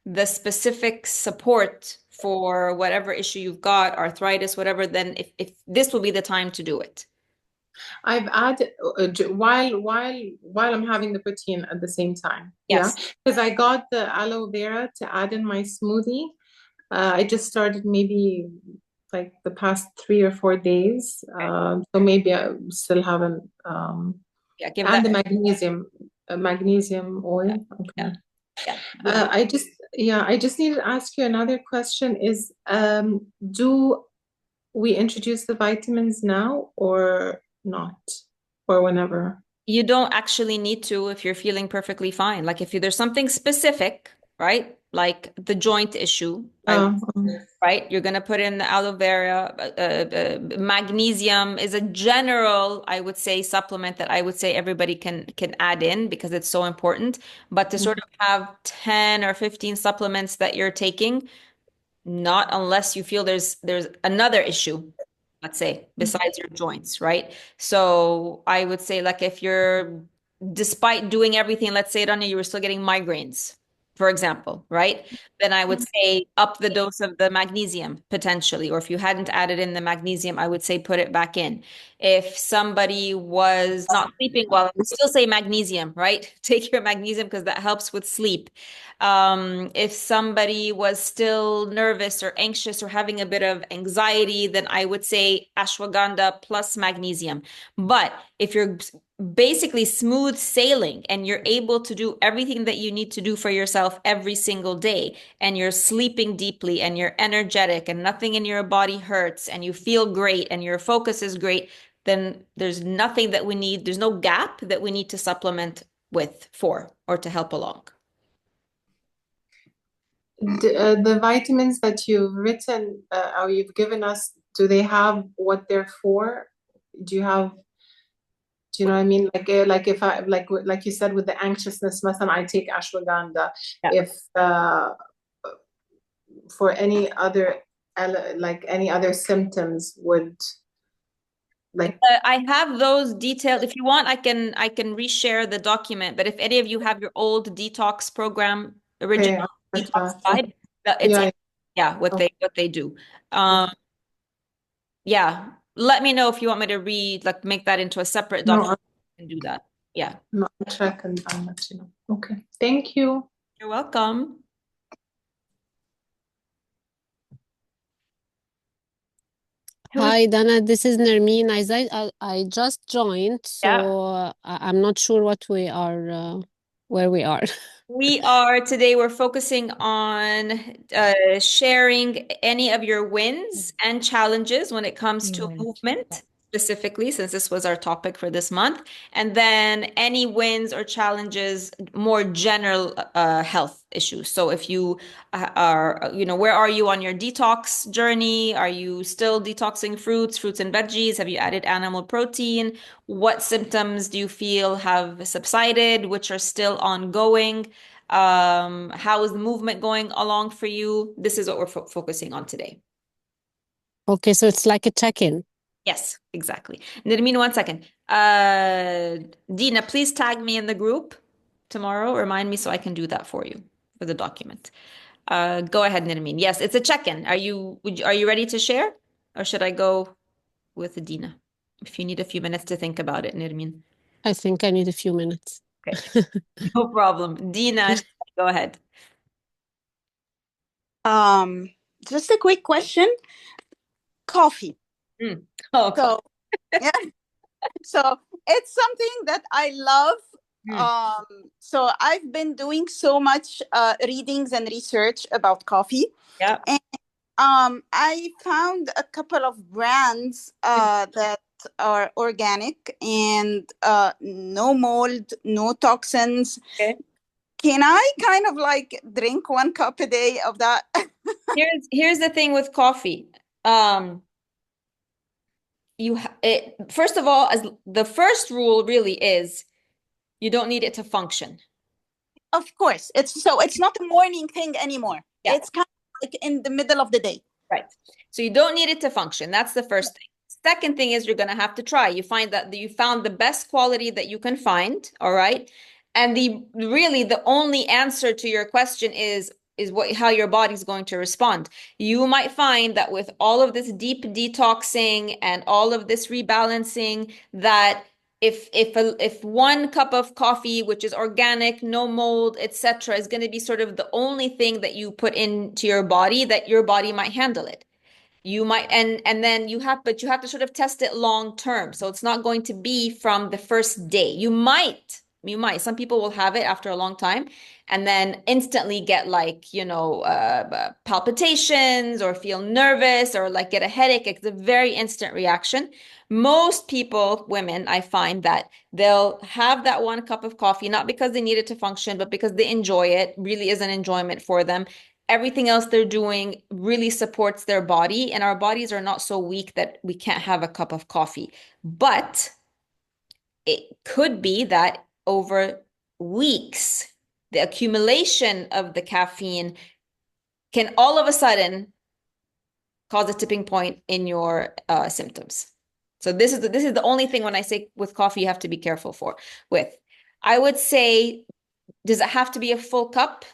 the specific support for whatever issue you've got, arthritis, whatever, then if this will be the time to do it. I've added while I'm having the protein at the same time. Yes. Yeah, because I got the aloe vera to add in my smoothie. I just started maybe like the past 3 or 4 days. So maybe I still haven't. Give and that. the magnesium oil. Okay. I just need to ask you another question. Is do we introduce the vitamins now or not, or whenever? You don't actually need to if you're feeling perfectly fine. Like if there's something specific, right? Like the joint issue, right? You're going to put in the aloe vera. Magnesium is a general, I would say, supplement that I would say everybody can add in, because it's so important. But to sort of have 10 or 15 supplements that you're taking, not unless you feel there's another issue, let's say, besides your joints, right? So I would say, like, if you're, despite doing everything, let's say, Rania, you were still getting migraines, for example, right? Then I would say up the dose of the magnesium potentially, or if you hadn't added in the magnesium, I would say put it back in. If somebody was not sleeping well, I would still say magnesium, right? Take your magnesium because that helps with sleep. If somebody was still nervous or anxious or having a bit of anxiety, then I would say ashwagandha plus magnesium. But if you're basically smooth sailing and you're able to do everything that you need to do for yourself every single day, and you're sleeping deeply and you're energetic and nothing in your body hurts and you feel great and your focus is great, then there's nothing that we need, there's no gap that we need to supplement with for or to help along. The vitamins that you've written or you've given us, do they have what they're for? Do you know what I mean? Like if I like you said with the anxiousness, I take ashwagandha. Yeah. If for any other symptoms would I have those detailed. If you want, I can reshare the document. But if any of you have your old detox program, original detox guide, what they do. Yeah. Let me know if you want me to make that into a separate document. I can do that. Yeah. No, I'll check and I'll let you know. Okay. Thank you. You're welcome. Hi, Dana. This is Nermeen. I just joined, so I'm not sure what we are, where we are. We're focusing on sharing any of your wins and challenges when it comes to movement, specifically, since this was our topic for this month. And then any wins or challenges, more general health issues. So if you are, where are you on your detox journey? Are you still detoxing fruits and veggies? Have you added animal protein? What symptoms do you feel have subsided, which are still ongoing? How is the movement going along for you? This is what we're focusing on today. Okay, so it's like a check-in. Yes, exactly. Nermeen, 1 second. Dina, please tag me in the group tomorrow. Remind me so I can do that for you for the document. Go ahead, Nermeen. Yes, it's a check-in. Are you ready to share, or should I go with Dina? If you need a few minutes to think about it, Nermeen. I think I need a few minutes. Okay, no problem. Dina, go ahead. Just a quick question. Coffee. Oh, so yeah. So it's something that I love. So I've been doing so much readings and research about coffee. Yeah. And I found a couple of brands that are organic and no mold, no toxins. Okay. Can I kind of drink 1 cup a day of that? Here's the thing with coffee. First of all, as the first rule really is, you don't need it to function. Of course, it's not a morning thing anymore. Yeah. It's kind of in the middle of the day. Right. So you don't need it to function. That's the first thing. Second thing is you're going to have to try. You find that you found the best quality that you can find. All right. And the only answer to your question is how your body's going to respond. You might find that with all of this deep detoxing and all of this rebalancing, that if 1 cup of coffee, which is organic, no mold, etc., is going to be sort of the only thing that you put into your body, that your body might handle it. You might, and then you have to sort of test it long term. So it's not going to be from the first day. You might, some people will have it after a long time and then instantly get palpitations or feel nervous or get a headache. It's a very instant reaction. Most people, women, I find that they'll have that 1 cup of coffee, not because they need it to function, but because they enjoy it, really is an enjoyment for them. Everything else they're doing really supports their body, and our bodies are not so weak that we can't have a cup of coffee. But it could be that over weeks, the accumulation of the caffeine can all of a sudden cause a tipping point in your symptoms. So this is the only thing when I say with coffee you have to be careful with. I would say, does it have to be a full cup?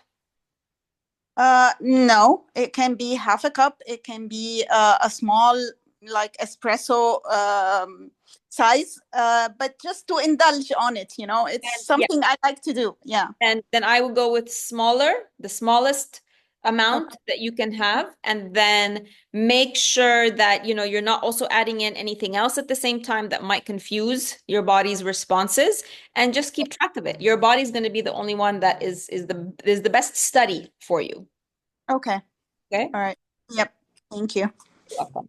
No, it can be half a cup. It can be a small, like espresso size, but just to indulge on it, you know, it's something I like to do. Yeah. And then I will go with smaller, the smallest amount that you can have, and then make sure that, you know, you're not also adding in anything else at the same time that might confuse your body's responses, and just keep track of it. Your body's going to be the only one that is the best study for you. Okay. Okay. All right. Yep. Thank you. You're welcome.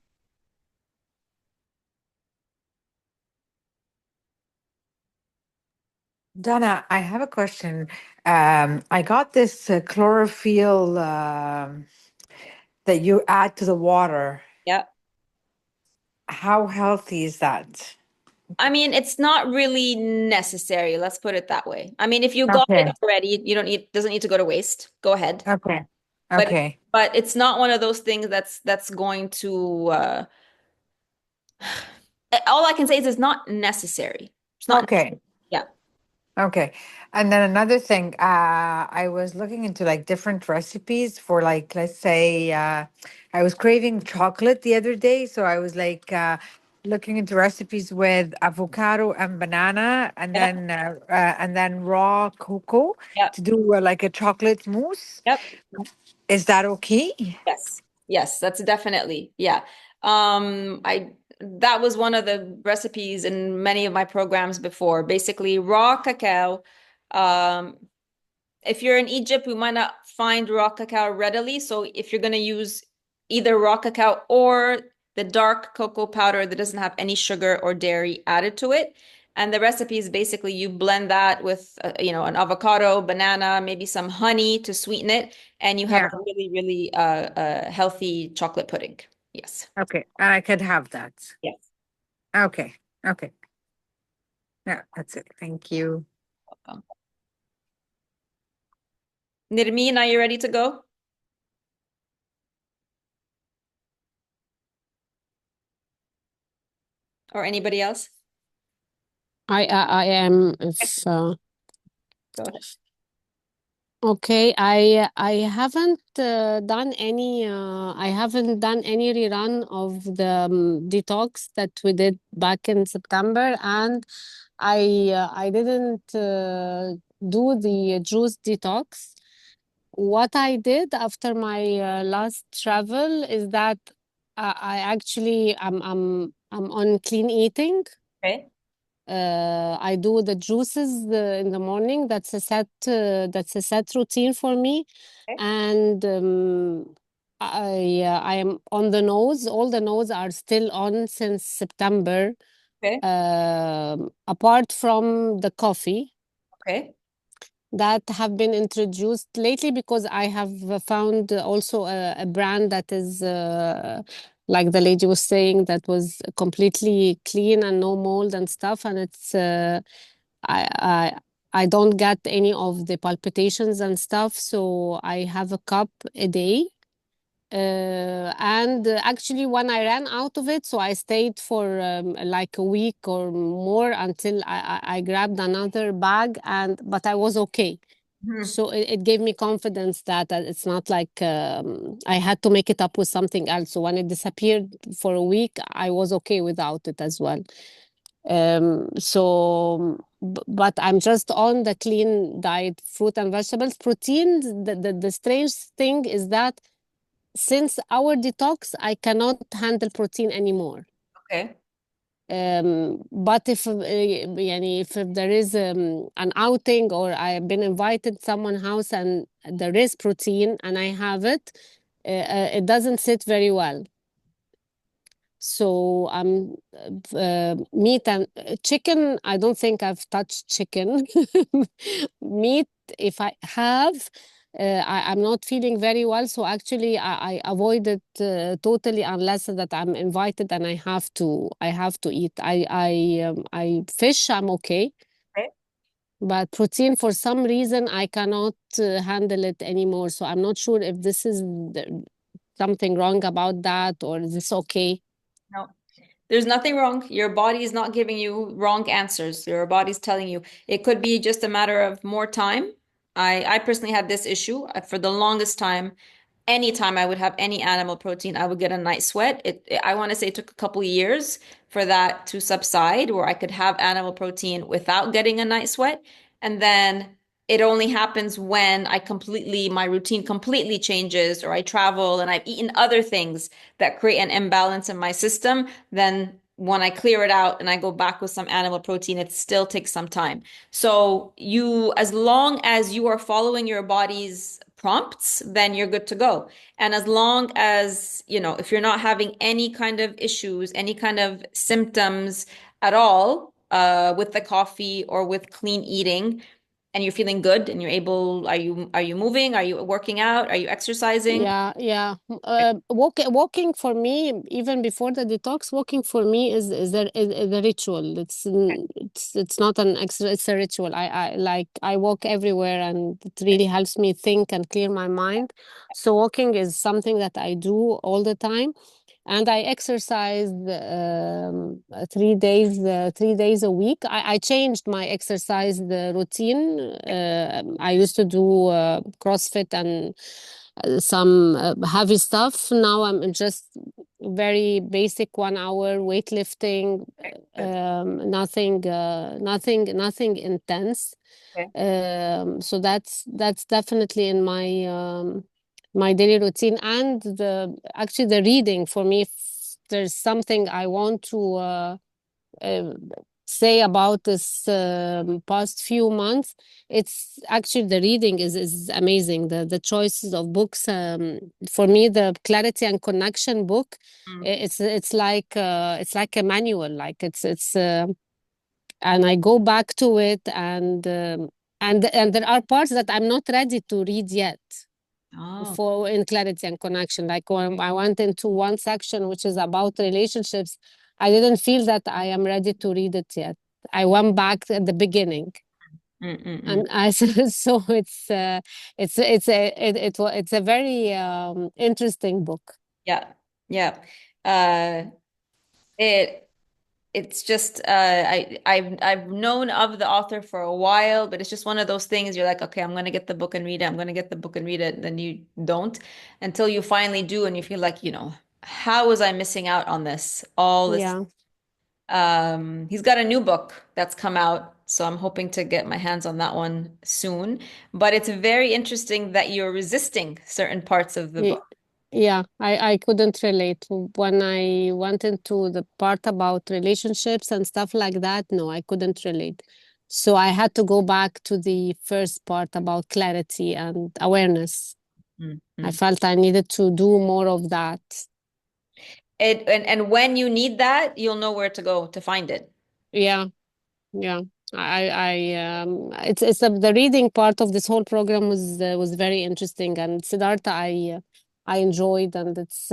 Donna, I have a question. I got this chlorophyll that you add to the water. Yeah. How healthy is that? I mean, it's not really necessary. Let's put it that way. I mean, if you got Okay. it already, you don't need, doesn't need to go to waste. Go ahead. Okay. But Okay. but it's not one of those things that's going to all I can say is it's not necessary. It's not Okay. yeah. Okay. And then another thing, I was looking into like different recipes for like, let's say, I was craving chocolate the other day. So I was like looking into recipes with avocado and banana Yeah. and then raw cocoa Yeah. to do like a chocolate mousse. Yep. Is that okay? Yes. Yes, that's definitely. Yeah. I that was one of the recipes in many of my programs before. Basically, raw cacao. Um, if you're in Egypt, we might not find raw cacao readily. So if you're going to use either raw cacao or the dark cocoa powder that doesn't have any sugar or dairy added to it. And the recipe is basically you blend that with, you know, an avocado, banana, maybe some honey to sweeten it, and you have Yeah. a really, really healthy chocolate pudding. Yes. Okay. And I could have that. Yes. Okay. Okay. Yeah, that's it. Thank you. Welcome. Nirmeen, are you ready to go? Or anybody else? I am if Go ahead. okay. I haven't done any I haven't done any rerun of the detox that we did back in September, and I didn't do the juice detox. What I did after my last travel is that I actually I'm on clean eating. Okay. I do the juices in the morning. That's a set routine for me, Okay. and I am on the nose. All the nose are still on since September. Okay. Apart from the coffee Okay. that have been introduced lately, because I have found also a brand that is like the lady was saying, that was completely clean and no mold and stuff, and it's I, I I don't get any of the palpitations and stuff, so I have a cup a day. And actually, when I ran out of it, so I stayed for like a week or more until I grabbed another bag, and but I was okay. So it gave me confidence that it's not like I had to make it up with something else. So when it disappeared for a week, I was okay without it as well. But I'm just on the clean diet, fruit and vegetables. Protein, the strange thing is that since our detox, I cannot handle protein anymore. Okay. But if there is an outing, or I've been invited someone's house and there is protein and I have it, it doesn't sit very well. So meat and chicken, I don't think I've touched chicken. Meat, if I have, I'm not feeling very well. So actually, I avoid it totally, unless that I'm invited and I have to eat. I fish, I'm okay. Okay. But protein, for some reason, I cannot handle it anymore. So I'm not sure if this is something wrong about that, or is this okay? No. There's nothing wrong. Your body is not giving you wrong answers. Your body's telling you it could be just a matter of more time. I personally had this issue for the longest time. Anytime I would have any animal protein, I would get a night sweat. I want to say it took a couple of years for that to subside, where I could have animal protein without getting a night sweat. And then it only happens when my routine completely changes, or I travel and I've eaten other things that create an imbalance in my system. Then when I clear it out and I go back with some animal protein, it still takes some time. So as long as you are following your body's prompts, then you're good to go. And as long as, if you're not having any kind of issues, any kind of symptoms at all, with the coffee or with clean eating, and you're feeling good and are you moving? Are you working out? Are you exercising? Yeah. Walking for me, even before the detox, walking for me is a ritual. It's not an extra, it's a ritual. I walk everywhere, and it really helps me think and clear my mind. So walking is something that I do all the time. And I exercise 3 days a week. I changed my exercise routine. I used to do CrossFit and some heavy stuff. Now I'm just very basic 1 hour weightlifting, nothing intense. Okay. So that's definitely in my daily routine. And actually the reading for me, if there's something I want to say about this past few months, it's actually the reading is amazing. The choices of books, for me, the Clarity and Connection book, it's like a manual, like it's and I go back to it, and there are parts that I'm not ready to read yet. For in Clarity and Connection, like when I went into one section which is about relationships, I didn't feel that I am ready to read it yet. I went back at the beginning. And I so it's a very interesting book. Yeah. It's just I've known of the author for a while, but it's just one of those things you're like, okay, I'm gonna get the book and read it. I'm gonna get the book and read it, and then you don't until you finally do, and you feel like, how was I missing out on this? All this. Yeah. He's got a new book that's come out, so I'm hoping to get my hands on that one soon. But it's very interesting that you're resisting certain parts of the book. Yeah, I couldn't relate. When I went into the part about relationships and stuff like that, no, I couldn't relate. So I had to go back to the first part about clarity and awareness. I felt I needed to do more of that. And when you need that, you'll know where to go to find it. Yeah. It's the reading part of this whole program was very interesting, and Siddhartha I enjoyed, and it's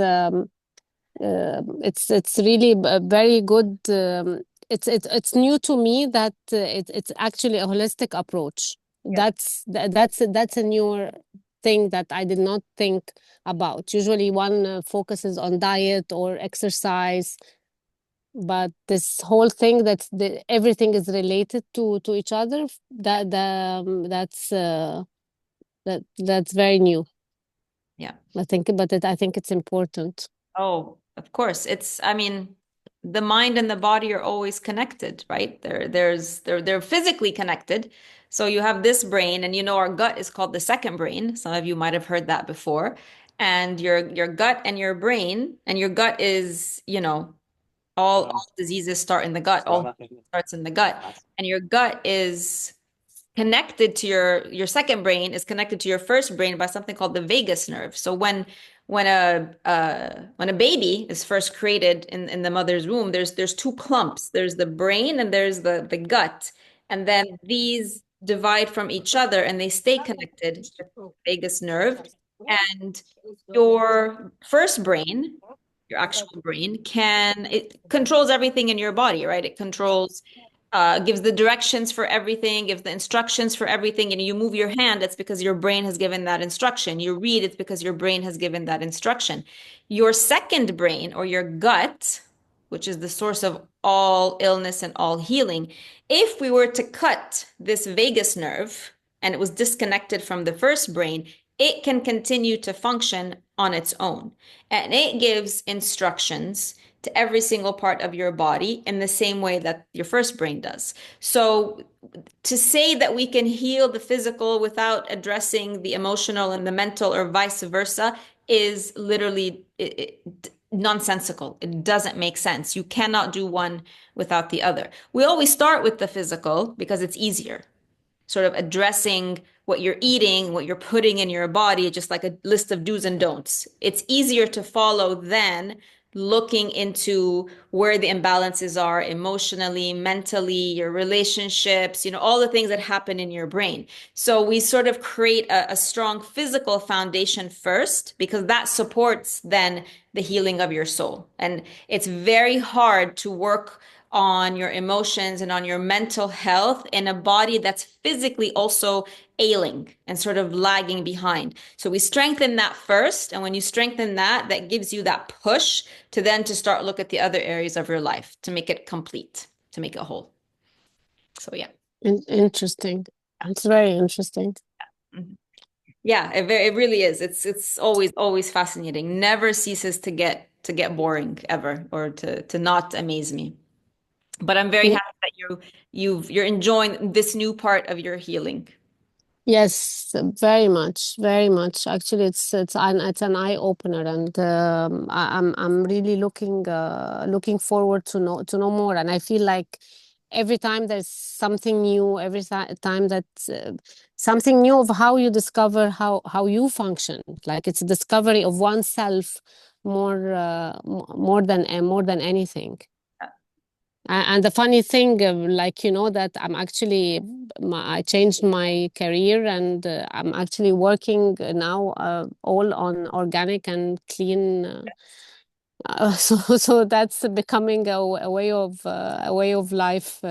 really a very good. It's new to me that it's actually a holistic approach. Yeah. That's a newer thing that I did not think about. Usually one focuses on diet or exercise, but this whole thing everything is related to each other, that's very new. Yeah. I think it's important. Oh, of course. I mean, the mind and the body are always connected, right? They're physically connected. So you have this brain, and our gut is called the second brain. Some of you might have heard that before. And your gut and your brain, and your gut is, all diseases start in the gut. All starts in the gut. And your gut is connected to your second brain is connected to your first brain by something called the vagus nerve. So when a baby is first created in the mother's womb, there's two clumps. There's the brain and there's the gut. And then these divide from each other and they stay connected with the vagus nerve. And your first brain, your actual brain, it controls everything in your body, right? It controls gives the directions for everything, gives the instructions for everything. And you move your hand, it's because your brain has given that instruction. You read, it's because your brain has given that instruction. Your second brain, or your gut, which is the source of all illness and all healing, if we were to cut this vagus nerve, and it was disconnected from the first brain, it can continue to function on its own. And it gives instructions to every single part of your body in the same way that your first brain does. So to say that we can heal the physical without addressing the emotional and the mental or vice versa is literally nonsensical. It doesn't make sense. You cannot do one without the other. We always start with the physical because it's easier, sort of addressing what you're eating, what you're putting in your body, just like a list of do's and don'ts. It's easier to follow than looking into where the imbalances are emotionally, mentally, your relationships, all the things that happen in your brain. So we sort of create a strong physical foundation first, because that supports then the healing of your soul. And it's very hard to work on your emotions and on your mental health in a body that's physically also ailing and sort of lagging behind. So we strengthen that first. And when you strengthen that, that gives you that push to then to start look at the other areas of your life to make it complete, to make it whole. So yeah. Interesting. It's very interesting. Yeah, it really is. It's always fascinating. Never ceases to get boring ever, or to not amaze me. But I'm very happy that you're enjoying this new part of your healing. Yes, very much, very much. Actually, it's an eye opener, and I'm really looking forward to know more. And I feel like every time there's something new, every time that something new of how you discover how you function. Like it's a discovery of oneself more than anything. And the funny thing, that I'm actually, I changed my career, and I'm actually working now all on organic and clean. So that's becoming a way of life,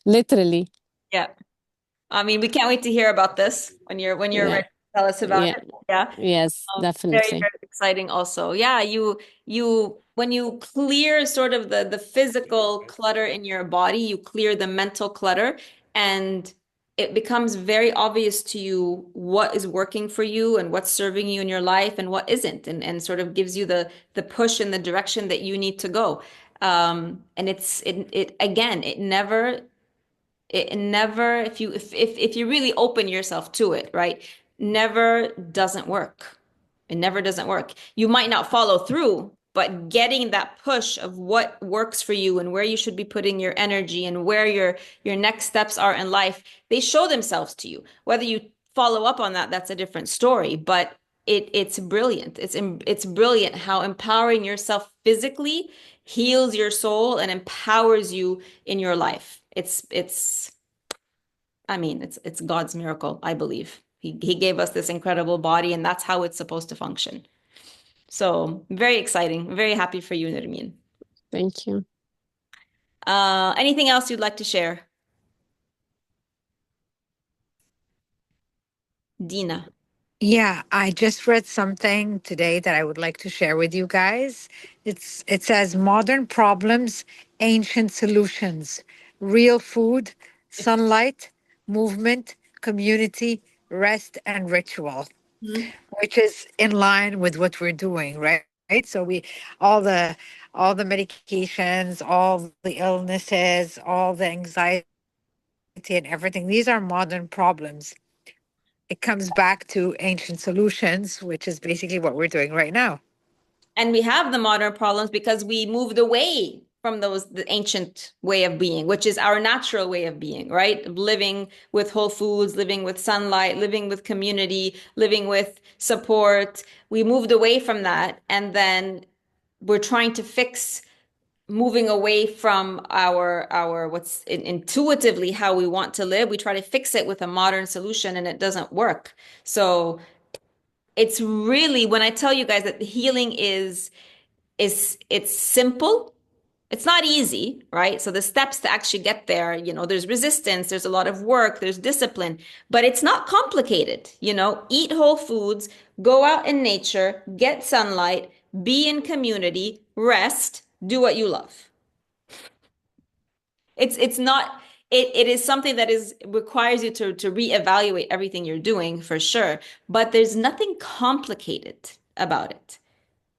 literally. Yeah. I mean, we can't wait to hear about this when you're Yeah. ready to tell us about Yeah. it. Yeah. Yes, Very, definitely. very exciting also. Yeah, you when you clear sort of the physical clutter in your body, you clear the mental clutter, and it becomes very obvious to you what is working for you and what's serving you in your life and what isn't, and sort of gives you the push in the direction that you need to go. And it again, it never, if you really open yourself to it, right, never doesn't work. It never doesn't work. You might not follow through, but getting that push of what works for you and where you should be putting your energy and where your next steps are in life, they show themselves to you. Whether you follow up on that, that's a different story, but it's brilliant. It's brilliant how empowering yourself physically heals your soul and empowers you in your life. I mean, it's God's miracle, I believe. He gave us this incredible body, and that's how it's supposed to function. So very exciting. Very happy for you, Nermeen. Thank you. Anything else you'd like to share? Dina. Yeah, I just read something today that I would like to share with you guys. It says modern problems, ancient solutions, real food, sunlight, movement, community, rest, and ritual, which is in line with what we're doing, right? Right. So all the medications, all the illnesses, all the anxiety and everything, these are modern problems. It comes back to ancient solutions, which is basically what we're doing right now. And we have the modern problems because we moved away from the ancient way of being, which is our natural way of being, right? Living with whole foods, living with sunlight, living with community, living with support. We moved away from that. And then we're trying to fix moving away from our what's intuitively how we want to live. We try to fix it with a modern solution, and it doesn't work. So it's really, when I tell you guys that the healing is it's simple. It's not easy, right? So the steps to actually get there, there's resistance, there's a lot of work, there's discipline, but it's not complicated. Eat whole foods, go out in nature, get sunlight, be in community, rest, do what you love. It's not it is something that requires you to reevaluate everything you're doing for sure, but there's nothing complicated about it.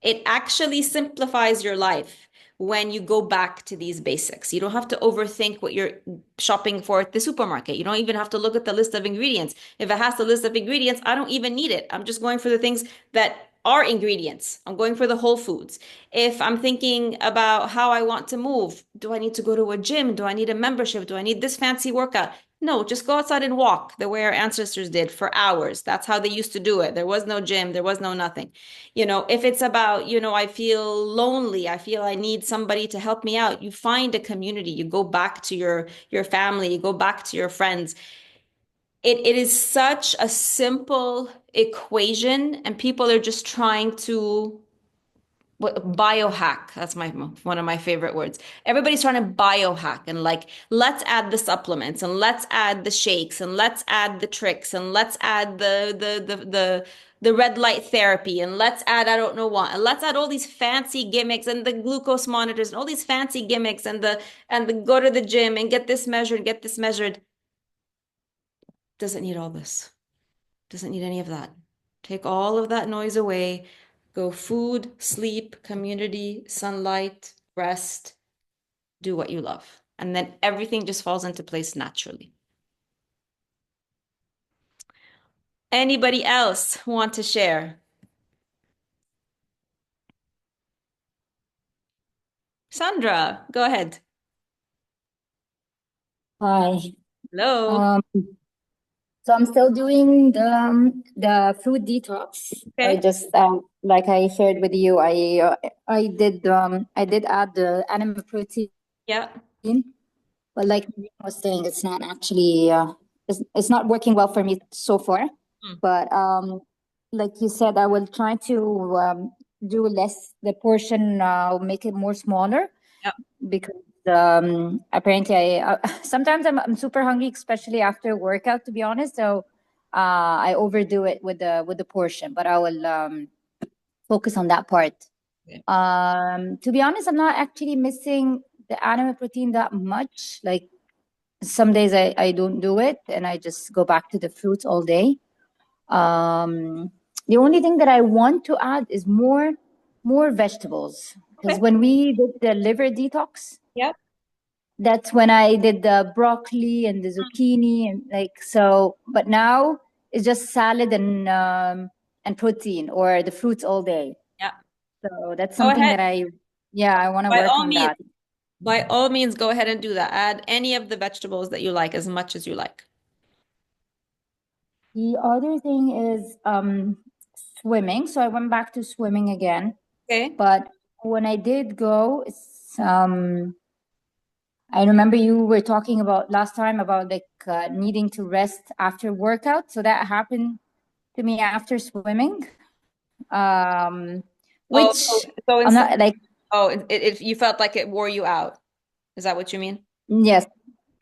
It actually simplifies your life when you go back to these basics. You don't have to overthink what you're shopping for at the supermarket. You don't even have to look at the list of ingredients. If it has the list of ingredients, I don't even need it. I'm just going for the things that are ingredients. I'm going for the whole foods. If I'm thinking about how I want to move, do I need to go to a gym? Do I need a membership? Do I need this fancy workout? No, just go outside and walk the way our ancestors did for hours. That's how they used to do it. There was no gym, there was no nothing. If it's about, I feel lonely, I feel I need somebody to help me out, you find a community, you go back to your family, you go back to your friends. It is such a simple equation, and people are just trying to biohack. That's one of my favorite words. Everybody's trying to biohack and let's add the supplements and let's add the shakes and let's add the tricks and let's add the red light therapy and let's add I don't know what and let's add all these fancy gimmicks and the glucose monitors and all these fancy gimmicks and the go to the gym and get this measured, get this measured. Doesn't need all this. Doesn't need any of that. Take all of that noise away. Go food, sleep, community, sunlight, rest, do what you love. And then everything just falls into place naturally. Anybody else want to share? Sandra, go ahead. Hi. Hello. So I'm still doing the food detox. Okay. I just like I shared with you, I did add the animal protein. Yeah. But like I was saying, it's not actually it's not working well for me so far. But like you said, I will try to do less the portion, make it more smaller. Yep. Because apparently I sometimes I'm super hungry, especially after a workout, to be honest. So I overdo it with the portion, but I will focus on that part. Yeah. To be honest, I'm not actually missing the animal protein that much. Like some days I don't do it and I just go back to the fruits all day. The only thing that I want to add is more vegetables. Because when we did the liver detox, yep, that's when I did the broccoli and the zucchini and so. But now it's just salad and protein or the fruits all day. Yeah. So that's something that I want to work on that. By all means, go ahead and do that. Add any of the vegetables that you like as much as you like. The other thing is swimming. So I went back to swimming again. Okay. But when I did go, I remember you were talking about last time about needing to rest after workout. So that happened to me after swimming. Which I'm not like. Oh, you felt like it wore you out. Is that what you mean? Yes.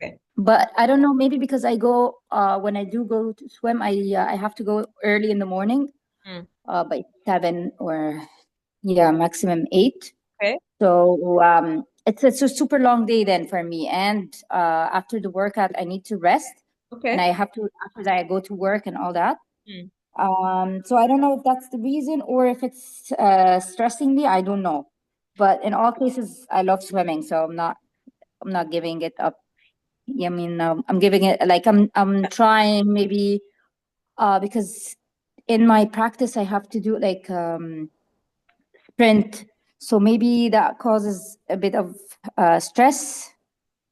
Okay. But I don't know, maybe because I go when I do go to swim, I have to go early in the morning, by 7 or maximum 8. Okay. So it's a super long day then for me, and after the workout I need to rest. Okay. And I have to after that I go to work and all that. So I don't know if that's the reason or if it's stressing me. I don't know, but in all cases I love swimming, so I'm not giving it up. I mean, I'm giving it I'm trying maybe because in my practice I have to do sprint, so maybe that causes a bit of stress.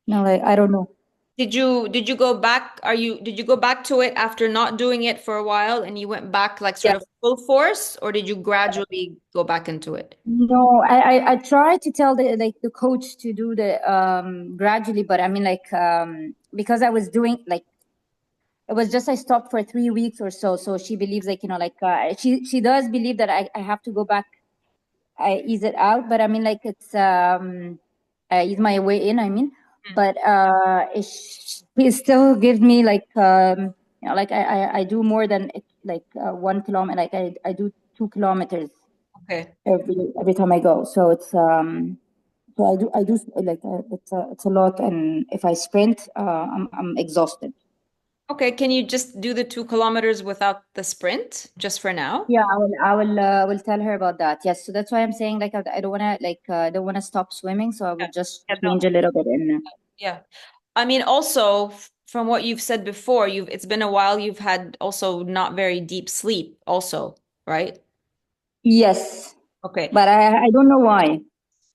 No, I don't know. Did you go back? Did you go back to it after not doing it for a while and you went back sort of full force, or did you gradually go back into it? No, I tried to tell the coach to do the gradually, but I mean because I was doing it was just I stopped for 3 weeks or so. So she believes she does believe that I have to go back. I ease it out, but I mean it's I ease my way in. I mean, but he still gives me I do more than 1 kilometer. I do 2 kilometers. Okay. Every time I go, so it's so So I do like it's a lot, and if I sprint, I'm exhausted. Okay, can you just do the 2 kilometers without the sprint, just for now? Yeah, I will tell her about that. Yes, so that's why I'm saying like I don't wanna I don't wanna stop swimming, so I Yeah. would just Yeah, change a little bit in. yeah. I mean, also from what you've said before, it's been a while, you've had also not very deep sleep also, right? Yes, Okay. but I don't know why.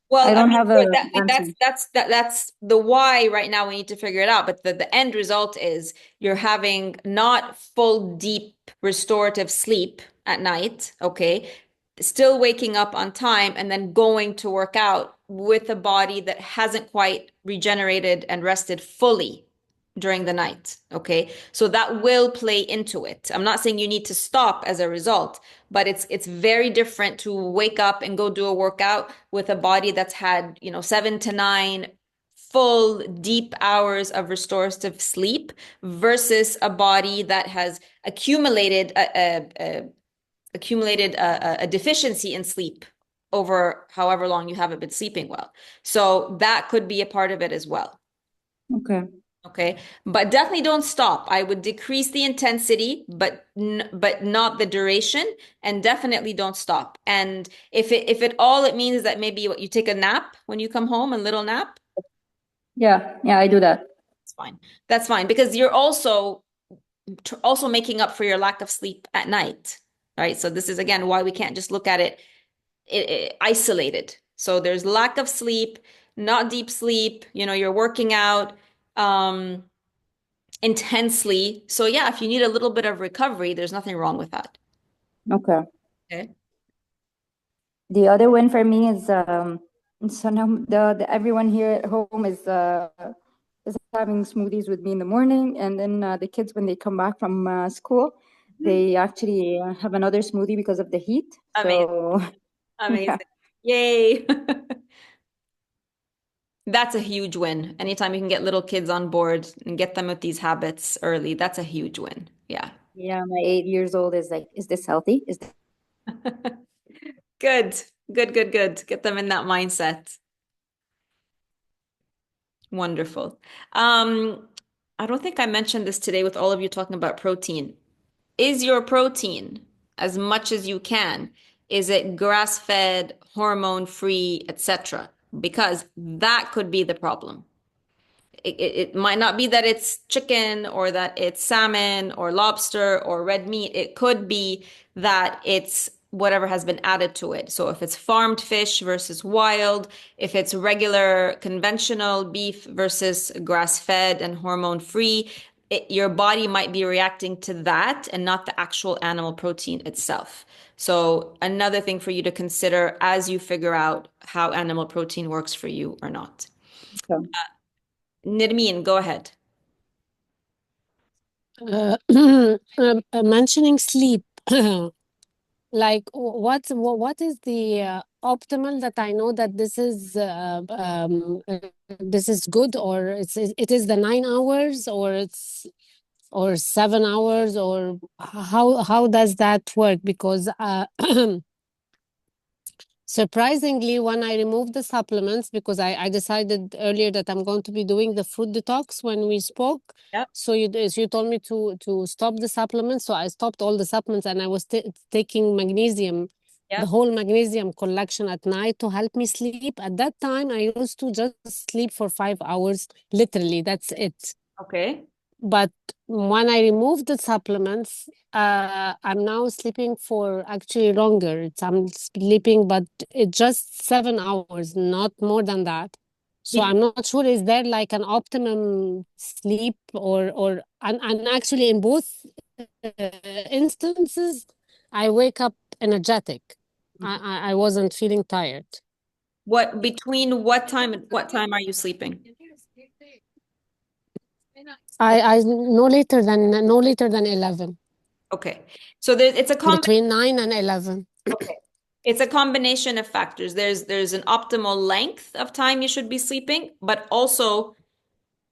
Well, I I don't mean, have a answer. that's the why right now we need to figure it out. But the end result is you're having not full deep restorative sleep at night, okay? Still waking up on time and then going to work out with a body that hasn't quite regenerated and rested fully during the night, okay? So that will play into it. I'm not saying you need to stop as a result, but it's very different to wake up and go do a workout with a body that's had, 7 to 9 full deep hours of restorative sleep versus a body that has accumulated a deficiency in sleep over however long you haven't been sleeping well. So that could be a part of it as well. Okay. Okay, but definitely don't stop. I would decrease the intensity, but not the duration, and definitely don't stop. And if it means that maybe you take a nap when you come home, a little nap, Yeah, I do that. it's fine. That's fine because you're also making up for your lack of sleep at night, right? So this is again why we can't just look at it isolated. So there's lack of sleep, not deep sleep, you're working out. Intensely. So yeah, if you need a little bit of recovery, there's nothing wrong with that. Okay. Okay. The other win for me is so now the everyone here at home is having smoothies with me in the morning, and then the kids when they come back from school, they actually have another smoothie because of the heat. Amazing. So Amazing. Yay. That's a huge win. Anytime you can get little kids on board and get them with these habits early, that's a huge win. Yeah. yeah, my 8 years old is like, is this healthy? Is this Good. Good, good, good. Get them in that mindset. Wonderful. I don't think I mentioned this today with all of you talking about protein. Is your protein, as much as you can, is it grass-fed, hormone-free, etc.? Because that could be the problem. It might not be that it's chicken or that it's salmon or lobster or red meat. It could be that it's whatever has been added to it. So if it's farmed fish versus wild, if it's regular conventional beef versus grass-fed and hormone-free, your body might be reacting to that and not the actual animal protein itself. So another thing for you to consider as you figure out how animal protein works for you or not. okay? Nirmeen, go ahead. Mentioning sleep, like what is the optimal that I know that this is good, or it is the 9 hours, or 7 hours, or how does that work? Because surprisingly, when I removed the supplements, because I decided earlier that I'm going to be doing the food detox when we spoke. Yep. So you told me to stop the supplements. So I stopped all the supplements, and I was taking magnesium, Yep. the whole magnesium collection at night to help me sleep. At that time, I used to just sleep for 5 hours, literally. That's it. Okay. But when I removed the supplements, I'm now sleeping for actually longer. I'm sleeping, but it's just 7 hours, not more than that. So I'm not sure, is there like an optimum sleep and actually in both instances, I wake up energetic. I wasn't feeling tired. Between what time and what time are you sleeping? I no later than 11. Okay. So it's a Between 9 and 11. okay. It's a combination of factors. There's an optimal length of time you should be sleeping, but also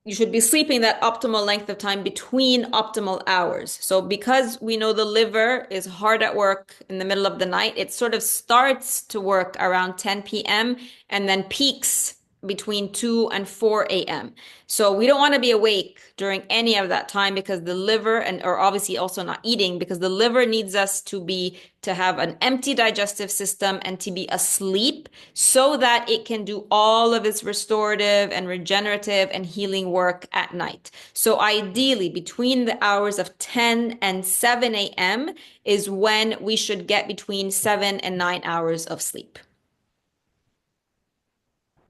you should be sleeping that optimal length of time between optimal hours. So because we know the liver is hard at work in the middle of the night, it sort of starts to work around 10 p.m. and then peaks between 2 and 4 a.m. So we don't want to be awake during any of that time because the liver or obviously also not eating because the liver needs us to have an empty digestive system and to be asleep so that it can do all of its restorative and regenerative and healing work at night. So ideally between the hours of 10 and 7 a.m. is when we should get between 7 and 9 hours of sleep.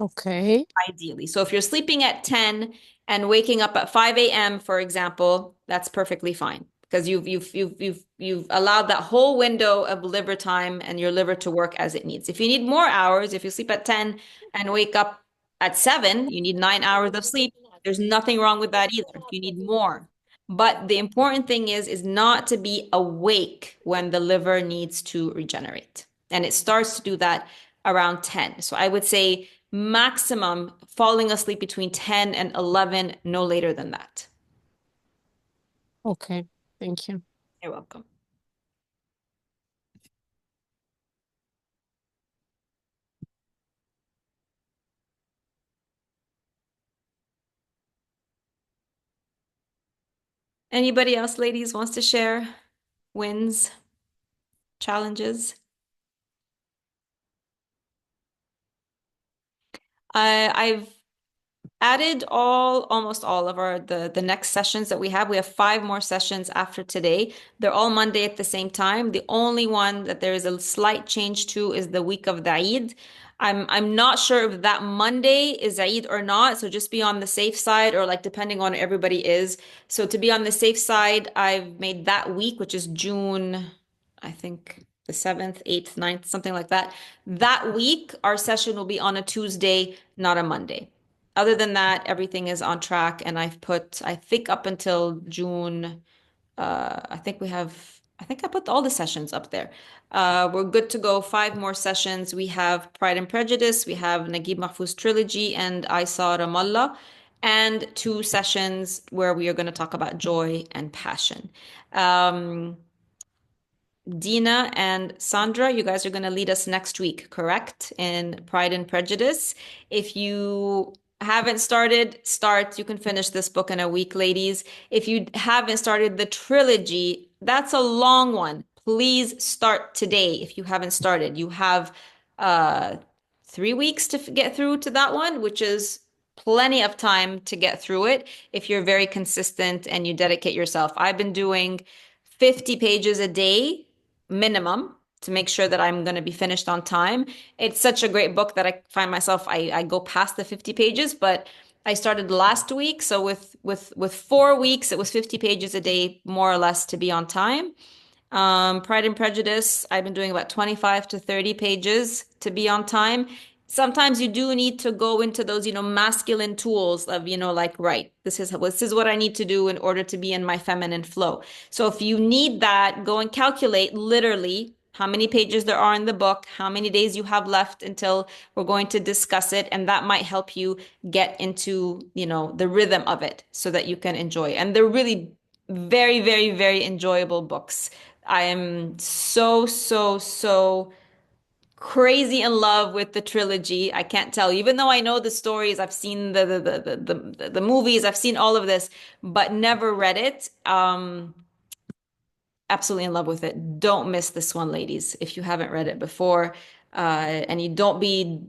Okay. Ideally. So if you're sleeping at 10 and waking up at 5 a.m., for example, that's perfectly fine because you've allowed that whole window of liver time and your liver to work as it needs. If you need more hours, if you sleep at 10 and wake up at 7, you need 9 hours of sleep. There's nothing wrong with that either. If you need more. But the important thing is not to be awake when the liver needs to regenerate. And it starts to do that around 10. So I would say maximum falling asleep between 10 and 11, no later than that. Okay. Thank you. You're welcome. Anybody else, ladies, wants to share wins, challenges? I've added almost all of the next sessions that we have. We have 5 more sessions after today. They're all Monday at the same time. The only one that there is a slight change to is the week of the Eid. I'm not sure if that Monday is Eid or not, so just be on the safe side or like depending on everybody is. So to be on the safe side, I've made that week, which is June, I think the 7th, 8th, 9th, something like that. That week, our session will be on a Tuesday, not a Monday. Other than that, everything is on track, and I've put, I think up until June, I think I put all the sessions up there. We're good to go. 5 more sessions. We have Pride and Prejudice, we have Naguib Mahfouz trilogy, and I Saw Ramallah, and 2 sessions where we are going to talk about joy and passion. Dina and Sandra, you guys are going to lead us next week, correct? In Pride and Prejudice. If you haven't started, start. You can finish this book in a week, ladies. If you haven't started the trilogy, that's a long one. Please start today if you haven't started. You have 3 weeks to get through to that one, which is plenty of time to get through it if you're very consistent and you dedicate yourself. I've been doing 50 pages a day minimum to make sure that I'm going to be finished on time. It's such a great book that I find myself, I go past the 50 pages, but I started last week. So with 4 weeks, it was 50 pages a day, more or less, to be on time. Pride and Prejudice, I've been doing about 25 to 30 pages to be on time. Sometimes you do need to go into those, masculine tools of, like, right, this is what I need to do in order to be in my feminine flow. So if you need that, go and calculate literally how many pages there are in the book, how many days you have left until we're going to discuss it. And that might help you get into, the rhythm of it so that you can enjoy. And they're really very, very, very enjoyable books. I am so, so, so crazy in love with the trilogy. I can't tell you, even though I know the stories, I've seen the movies, I've seen all of this, but never read it. Absolutely in love with it. Don't miss this one, ladies, if you haven't read it before. And you don't be,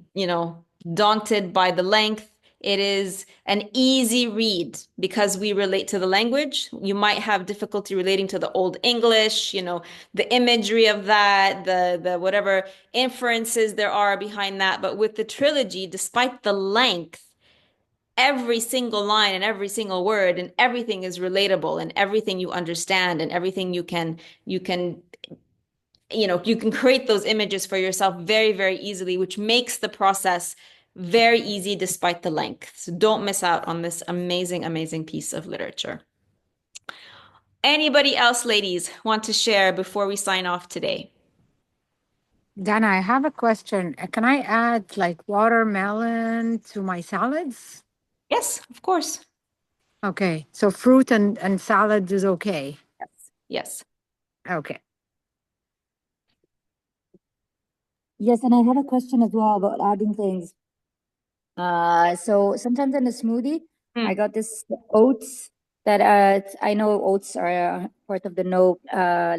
daunted by the length. It is an easy read because we relate to the language. You might have difficulty relating to the Old English, the imagery of that, the whatever inferences there are behind that. But with the trilogy, despite the length, every single line and every single word and everything is relatable and everything you understand and everything you can create those images for yourself very, very easily, which makes the process very easy despite the length. So don't miss out on this amazing, amazing piece of literature. Anybody else, ladies, want to share before we sign off today? Dana, I have a question. Can I add like watermelon to my salads? Yes, of course. Okay, so fruit and salad is okay. Yes. Okay. Yes, and I have a question as well about adding things. So sometimes in a smoothie, I Mm. got this oats that I know oats are part of the no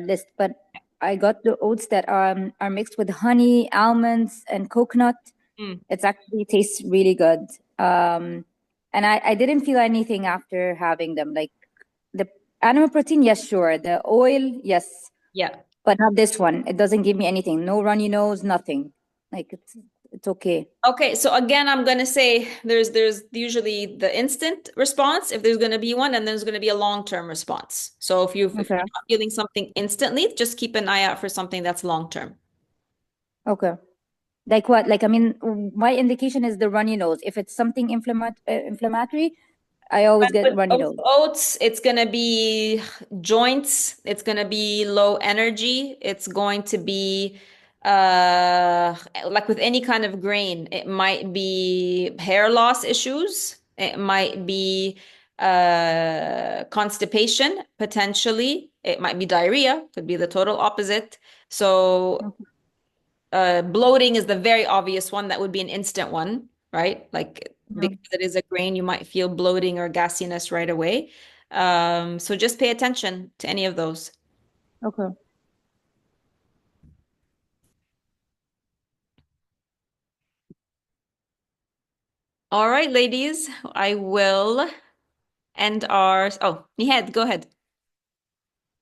list, but I got the oats that are mixed with honey, almonds, and coconut. Mm. It's actually tastes really good. And I didn't feel anything after having them. Like the animal protein, yes, sure. The oil, yes, Yeah. but not this one. It doesn't give me anything. No runny nose, nothing. Like it's okay. Okay, so again, I'm gonna say there's usually the instant response if there's gonna be one, and there's gonna be a long-term response. So if Okay. you're not feeling something instantly, just keep an eye out for something that's long-term. Okay. Like what? Like I mean, my indication is the runny nose. If it's something inflammatory, I always get With runny nose. oats, it's gonna be joints, it's gonna be low energy, it's going to be like with any kind of grain, it might be hair loss issues, it might be constipation potentially, it might be diarrhea, could be the total opposite. So bloating is the very obvious one. That would be an instant one, right? Like because it is a grain, you might feel bloating or gassiness right away. So just pay attention to any of those. Okay. All right, ladies, I will end our. Oh, Nihed, go ahead.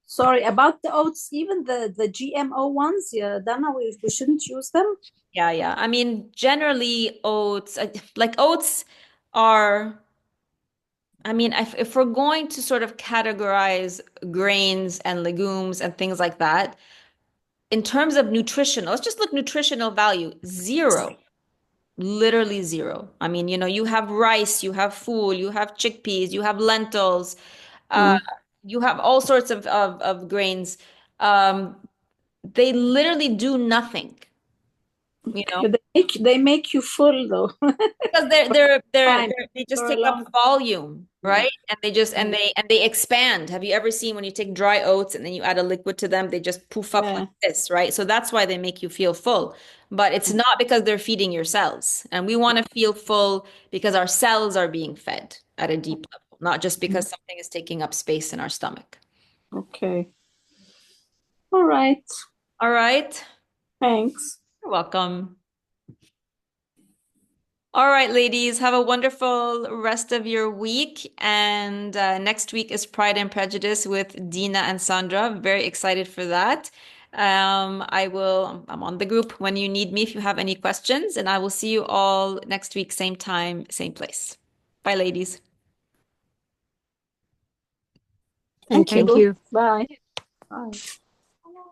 Sorry, about the oats, even the GMO ones, yeah, Dana, we shouldn't use them. Yeah, yeah. I mean, generally oats, like oats are, I mean, if we're going to sort of categorize grains and legumes and things like that, in terms of nutrition, let's just look nutritional value, zero, literally zero. I mean, you have rice, you have fool, you have chickpeas, you have lentils, uh, Mm. you have all sorts of grains. Um, they literally do nothing, you know. They make you full though. Because they're Fine. they just For a take up long volume, time. right? And they just and they expand. Have you ever seen when you take dry oats and then you add a liquid to them, they just poof up like Yeah. this, right? So that's why they make you feel full. But it's not because they're feeding your cells. And we want to feel full because our cells are being fed at a deep level, not just because something is taking up space in our stomach. Okay. All right. All right. Thanks. You're welcome. All right, ladies, have a wonderful rest of your week. And next week is Pride and Prejudice with Dina and Sandra. Very excited for that. I'm on the group when you need me if you have any questions, and I will see you all next week, same time, same place. Bye, ladies. Thank Thank you. you. Bye. Bye.